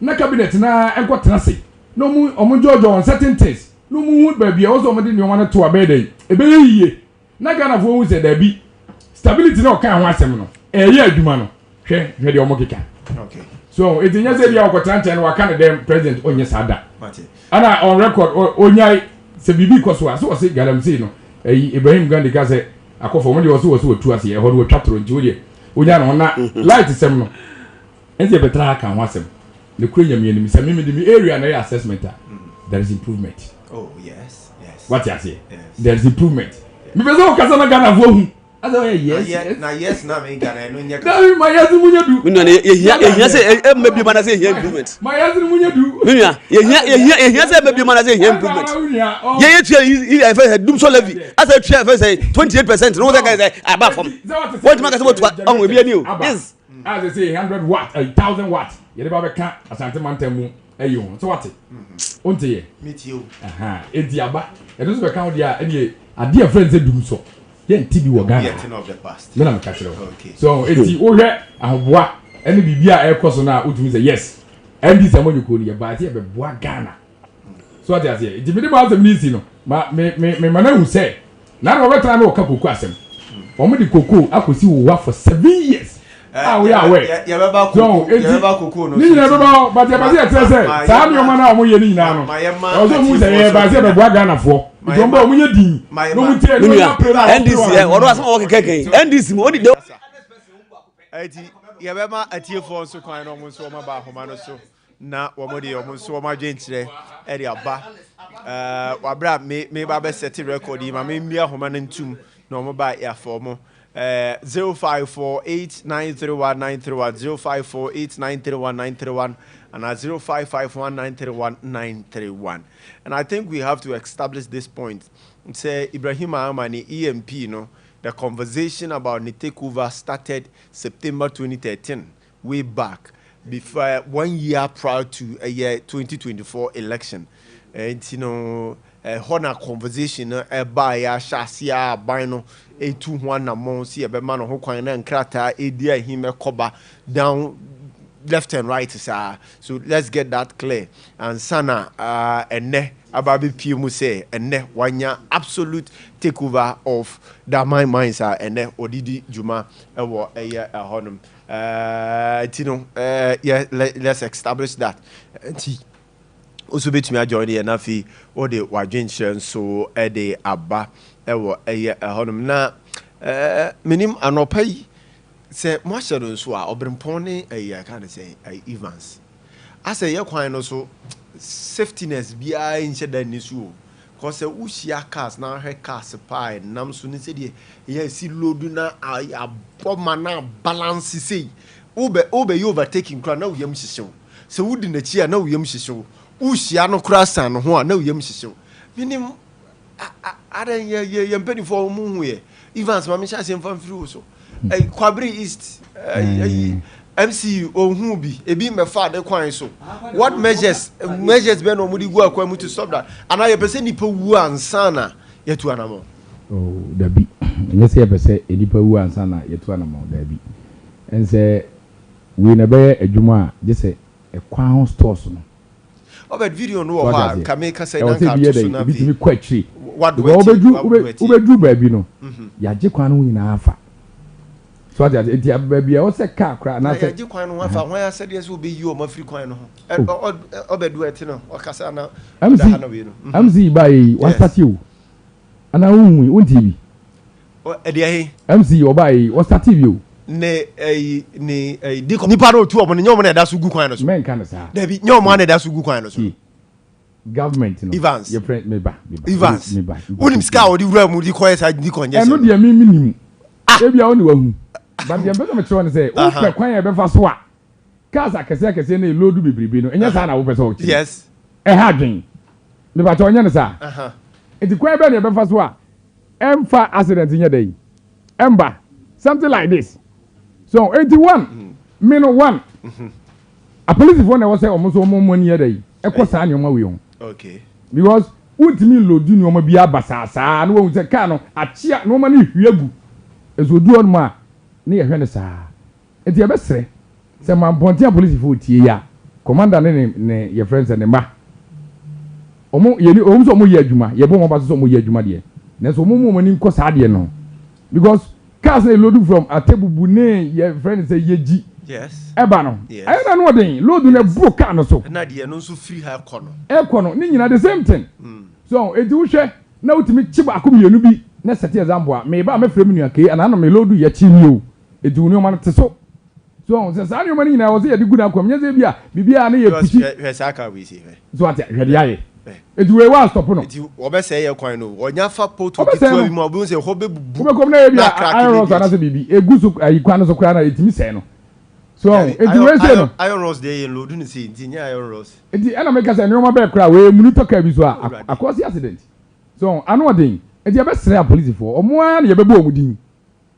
Na cabinet na enko tena se. No mu omo jojo on certain things. No mu baby also omo de ni omo na to abede. Ebeye na Ghana for who say there be stability no kan ho asem no eye aduma no hwe de omo keka. Okay. So it nya say bia okotranta no waka ne dem president onye sada. Ana on record onyai se bibi koso so say galamsi no Ibrahim Gandhi ka say akofo mo de wo tu ase e ho do twatoro nti wo de onya no na light sem no enze betra kan ho asem le kurenya mi anim se me de area na assessment there is improvement. Oh yes. What you say? Yes. There's improvement. Me bezo kasa na Ghana for hu. Aso yes. Na yes na me Ghana no nya. Na my yes munya du. Me no ehia say maybe man say ehia improvement. My yes munya du. Me no ehia say maybe man say ehia improvement. Ye tue dum so levy. As I tue say 28% no say say aba from. What man say what on we be ani o. Yes. As they say 100 watt, 1000 watt. Ye dey ba be kan asante mantamu ayo. So what? Onte ye. Meet you. Ediaba. And those account there, and dear friends, they do so. Then TV will go. Of the past. Then I'm catching up. Okay. So it's the old and what any BBI air course now, which means yes. And this among you could hear, but here, but Ghana. So what I say, it's a bit about the meeting. Me man who say, now over time, no couple question. For me, the cocoa, I could see who work for 7 years. We are away. You have about cocoa. No, but you have say, Sam, your man, I'm going to now. Also, who say, but I said, Ghana for. You don't know when you did. No, we tell you, and this year, or was all okay. And this morning, you have a tear for so kind almost so about Homano so. Na wamodi omunso ma dwenkyere e de aba wabra me ba be set record ma me mbia homa na ntum na omo ba ya for mo 0548931931 0548931931 and 0551931931. And I think we have to establish this point. Say Ibrahim Amani EMP, the conversation about the takeover started September 2013, way back, before 1 year prior to a year 2024 election. And honor conversation by ya shasia bino a 2-1 na monsi a man who can and crata a dear him a coba down left and right, sir. So let's get that clear. And sana and ne ababi pimu say and ne 1 year absolute takeover of that my minds are and ne odidi juma a year a honum. Yeah, let's establish that. Also bet me join the nafi or the wajin so Ade Abia a honum na minim anopai say mwashadon so a obrimpone a kind of say Evans. I say your kwan so safetyness bi a in sheda nisu cause ushia cars na he cars pie nam so ni say de ye si load na aboma na balance say ube you overtaking kra na uyam hihyew se wudi na chi na uyam hihyew ushia no kra san no ho na uyam hihyew minim adan ye mpani for mu hu ye events ma me sha sem fan free so Kwabri East MC ohun bi ebi me fa de kwan so what measures be no mudi gu akwa mu to stop that and I person nipa wu ansa na yetu anamo dabi nye se pese nipa wu ansa na yetu anamo dabi ense we na be adwuma je se ekwan stores no obed video no wo ha ka me ka say na ka to so na bi mi kwa chi what obedu baabi no ya je kwan no nyina afa so that it baby o se car kra na se ya kwan no afa hwan ya se de se obe yi o ma free kwan no ho obedu eti no o kasa na MC bai wa start you ana unwi on TV o ede ahi MC o bai o start you ne diko nipa no tu omo ne nyomo na da so gu kwan no so men kan sa da bi nyomo na da so gu kwan no so government no Evans your friend me ba Evans unim ska o di wura mu di koye sa di konje eno de mi nim ebia oni wahu but dem be me tro ne say o pe kwan e be fa so a kaza kese na load bebrebe no enya sa na wo pe so yes ha dwen me ba to nya ne sa enti kwan be na be fa so a emfa accident nya dey emba something like this so 81 minute 1 a police phone na was say omo so omo money ya dey ekosa anyoma we on okay because ultimi load ni omo bia basasa na wo say car no achia no ma na hwiagu ezodu on ma na ye hwe ne saa enti e be sere se man pontia police phone tie ya commander ne ye friends ne ma omo ye ni omo so omo ye adwuma ye bo mo ba so omo ye adwuma de na so omo mo ni nko saa de no because cars na load from atebubu ne ye friends say yeji yes eba no ayana no den load na bro car no so na de no so free ha kono ni nyina the same thing so edi wo hwe na utimi chiba akomienu bi na set example a me ba me frame nua ke ana no me load ye chi ni o edi wo ni o ma te so se sa ni o ma ni nyina wo se ye di good akwam nya se bia bibia na ye pichi hwe sa ka we si hwe so ati hwe de aye edi we wa stop no edi wo be say ye kwan no onya fa poto kitu bi mo obi se ho be bubu wo be kom na ye bia iron rods ana se bibi egusu ayi kwan no so kra na etimi se no so edi we say no iron rods dey in load ni se edi nya iron rods edi ana make say no ma be kra we munu to ka bi so a akosi accident so ano den edi be sere a police for omo an ye be bo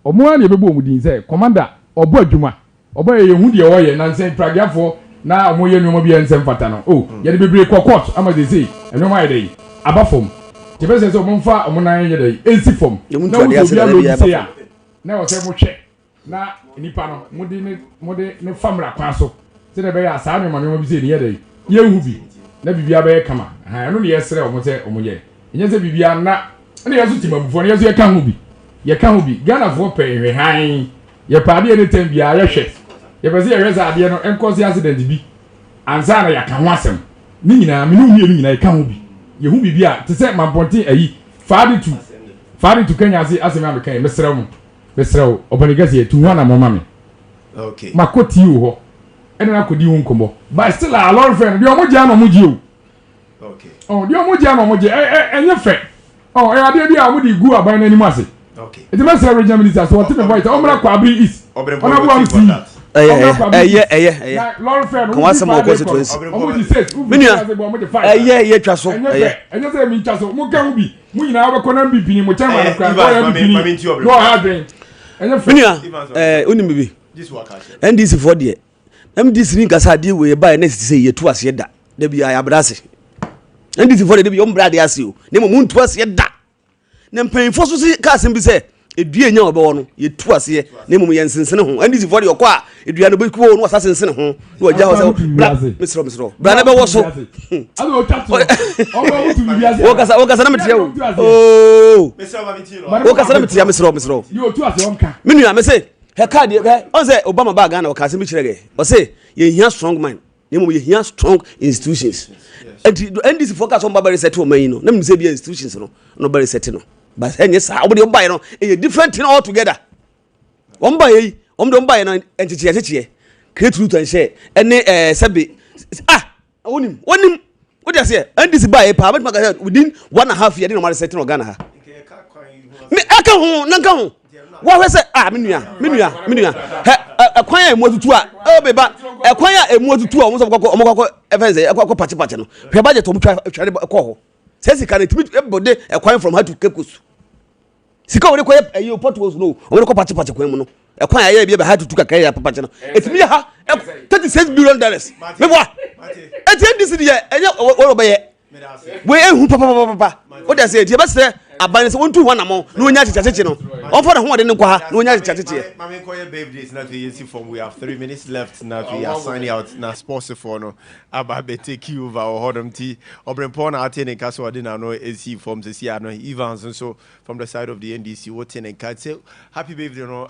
omudin say commander obo adwuma obo ye hu de wo ye na nse pragiafo na omo ye nyomo bi ensem fata no ye de bebre court ama de say enoma ye dey abafom te be say omo mfa omo nan ye dey ensi fom na wo bi alo say a na wo say mo hwe na nipa no mode ne famra kwa so se de be ya sa nyomo nyomo bi say ne ye dey ye hu bi na bibia be kama ha no ne ye sere omo say omo ye enye say bibia na ne ye so timabufo ne ye so ye ka hu bi Ghana fo pe hwe han ye paade ne tem bia ye hwe ye be se ye hwe ade no enkosi accident bi ansa na ya ka ho asem ni nyina me no hu ye nyina ye ka hu bi ye hu bibia te se mamponten ayi faade tu Kenya asem am kan mesrew obanigasi tu hu na mama me okay makoti wo ene na kodi hu nkomo but still a lot friend de omoji ana omoji o okay de omoji ana omoji enye fe ade bia omodi gu aban na ni mase okay it must have regional minister so what the voice omra Kwabri is ona bo am see Lord friend kan wasa mo constituency twa so enye say mi twa so mo kan bi mo nyina we kona bi pini mo chama na kra no ha den enye friend onim bi this work NDC for there MDC ni kasa die we ba na say ye tu ase da bi ya brase NDC for there bi om brade ase o ne mo ntu ase da na mpanyimfo so si ka asem bi se edua nya obe wo no ye tu ase na mum ye nsensene ho andi zifo de okwa edua no be kuwo no asa sensene ho na oja ho se misro bra na be wo so ado o tato o ba wo tu bi ase wo kasa na metia wo misro ba miti lo wo kasa na metia misro di o tu ase o nka menu ya me se he card he on say Obama ba Ghana o ka asem bi kirege o say ye hia strong mind na mum ye hia strong institutions and this focus on Baba reset o man no na me say bi institutions no ba reset no but enye sa obodi ombaye no e different thing all together ombaye ombaye no encheche create root and share ene sebe wonim What do you say? And this by a private magazine within 1.5 years, no matter setting Ghana. Me, I can't, Nanka. What was it? Ah, Minia. A choir more to two. Oh, baby, a choir more to two. Almost a Moko events, a Patipachano. Prebadget to try a call. Says he can admit everybody a choir from her to Kekus. Siko de koye ayo potholes no o ko party kwan mu no e kwan aye bia be ha tutu kakaya ya papa no etimi ha $36 billion me boa etie this dey enye wo be ye we ehu papa what dey say dey be say aban say wontu wana mo no onya chichachichi no on for the ho de ne kwa ha no onya chichachichi mama koye birthdays na we see from we have 3 minutes left now we are signing out na sports for no aba be take you over or hodom ti obrempon na ate ne kaso ode na no AC from the see no Evans so from the side of the NDC what in and say happy birthday no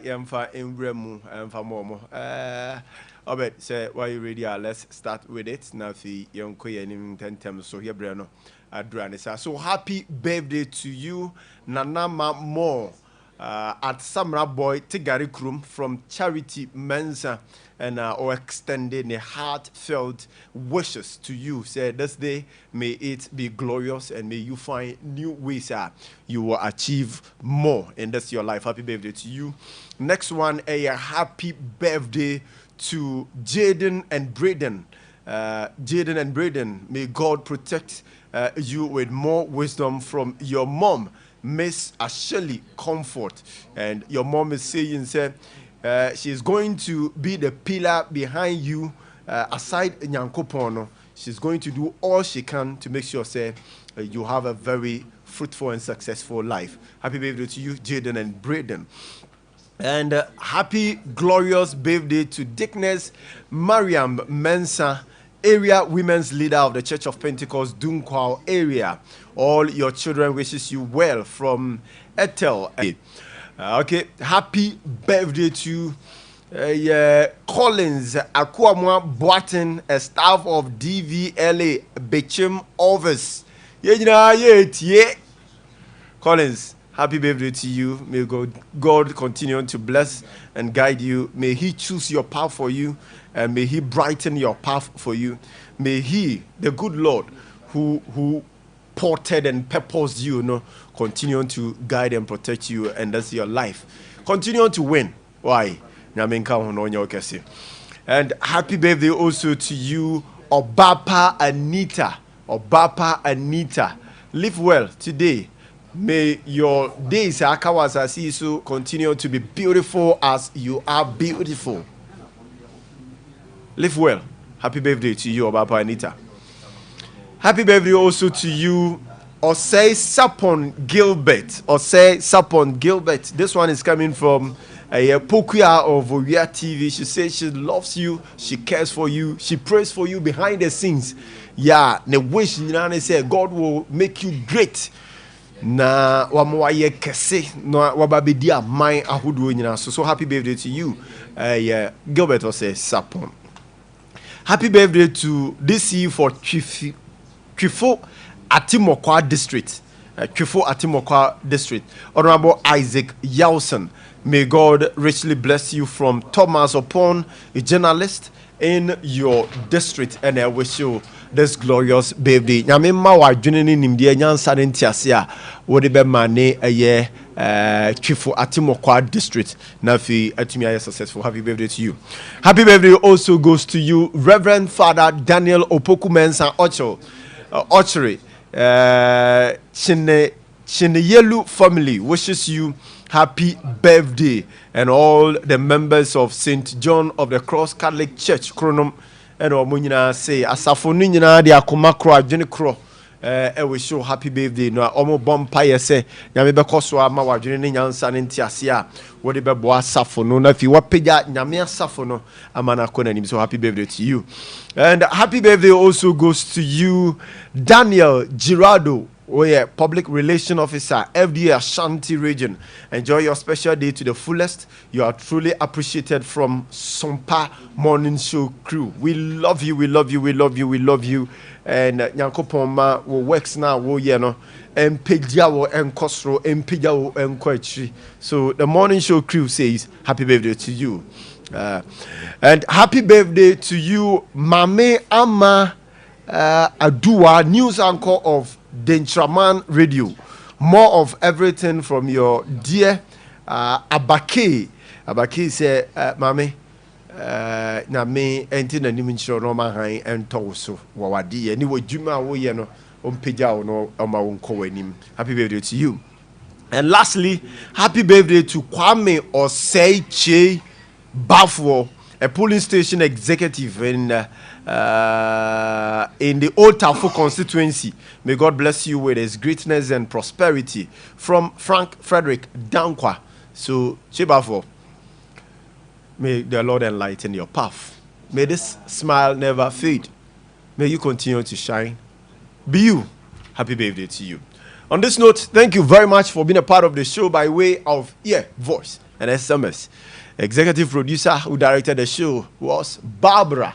yemfa enbremu emfa momo Obed say why you ready let's start with it now fi yonko yenim 10 times so here bre no adranisa so happy birthday to you Nanama Mo at Samra Boy Tigari Krum from Charity Mensa and or extending a heartfelt wishes to you. Say this day may it be glorious and may you find new ways you will achieve more in this your life. Happy birthday to you. Next one, a happy birthday to Jaden and Braden. Jaden and Braden, may God protect you with more wisdom from your mom, Miss Asheli Comfort. And your mom is saying, sir, she is going to be the pillar behind you aside Nyankopono. She's going to do all she can to make sure, sir, you have a very fruitful and successful life. Happy birthday to you, Jaden and Braden. And happy, glorious birthday to Dickness Mariam Mensah, area women's leader of the Church of Pentecost, Dunkwao area. All your children wishes you well from Ethel. Okay, happy birthday to Collins Akwamwa Boatin, a staff of DVLA Bechim office. Collins, happy birthday to you. May God continue to bless and guide you. May He choose your path for you, and may He brighten your path for you. May He, the good Lord, who ported and purposed you, continue to guide and protect you, and that's your life. Continue to win. Why? And happy birthday also to you, Obapa Anita. Obapa Anita. Live well today. May your days so continue to be beautiful as you are beautiful. Live well. Happy birthday to you, Obapa Anita. Happy birthday also to you, Osei Sapon Gilbert. Osei Sapon Gilbert. This one is coming from Pokuya of Oria TV. She says she loves you, she cares for you, she prays for you behind the scenes. Yeah, the wish say God will make you great. Na wamoye kese na wababedi amai ahudu nyina so happy birthday to you Gilbert Osei Sapon. Happy birthday to DC for Twifo Atimokwa district. Twifo Atimokwa district. Honorable Isaac Yawson. May God richly bless you from Thomas Upon, a journalist in your district, and I wish you this glorious birthday. Nyamema wa dwene nim de nyansa ne ntiase a wode be mane eye Twifo Atimokwa district na fi atumi aye successful. Happy birthday to you. Happy birthday also goes to you, Reverend Father Daniel Opoku Mensah Ochery. Chineyelu family wishes you happy birthday, and all the members of St. John of the Cross Catholic Church Chronom and Omunyina say asafo no nyina de akoma kro adwene kro e we show happy birthday no omo bompa say nyame be koso ama wadwene ne nyansa ne ntiase a wo de be bo asafo no na fi wapeja nyame asafo no amana kona nim. So happy birthday to you. And happy birthday also goes to you, Daniel Girardo. Oh yeah, Public Relation Officer, FDA Ashanti Region. Enjoy your special day to the fullest. You are truly appreciated from Sompa Morning Show crew. We love you, we love you, we love you, we love you. And Nyankopon will works now, and Pejawo and Kosro and Pejawo and Koichi. So the Morning Show crew says happy birthday to you. And happy birthday to you, Mame Ama Adua, news anchor of Dentraman Radio. More of everything from your dear Abake. Abake say, Mami, na me enti na nim nchiro no ma han ento so wawade ani wajuma wo ye no ompeja wo no oma wo nko wanim. Happy birthday to you. And lastly, happy birthday to Kwame Oseiche Bafo, a polling station executive in the Old Tafo constituency. May God bless you with his greatness and prosperity. From Frank Frederick Dankwa. So, Chebafo, may the Lord enlighten your path. May this smile never fade. May you continue to shine. Be you. Happy birthday to you. On this note, thank you very much for being a part of the show by way of voice and SMS. Executive producer who directed the show was Barbara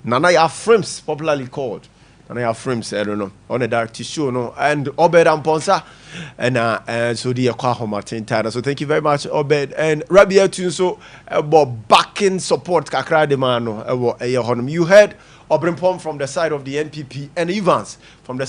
Nanaya Frames, popularly called Nanaya Frames. I don't know, on a director show, no, and Obed and Ponsa, and so the Akwaho Martin Tada. So thank you very much, Obed and Rabia Tunso about backing support Kakra de Mano. You heard Obrimpom from the side of the NPP and Evans from the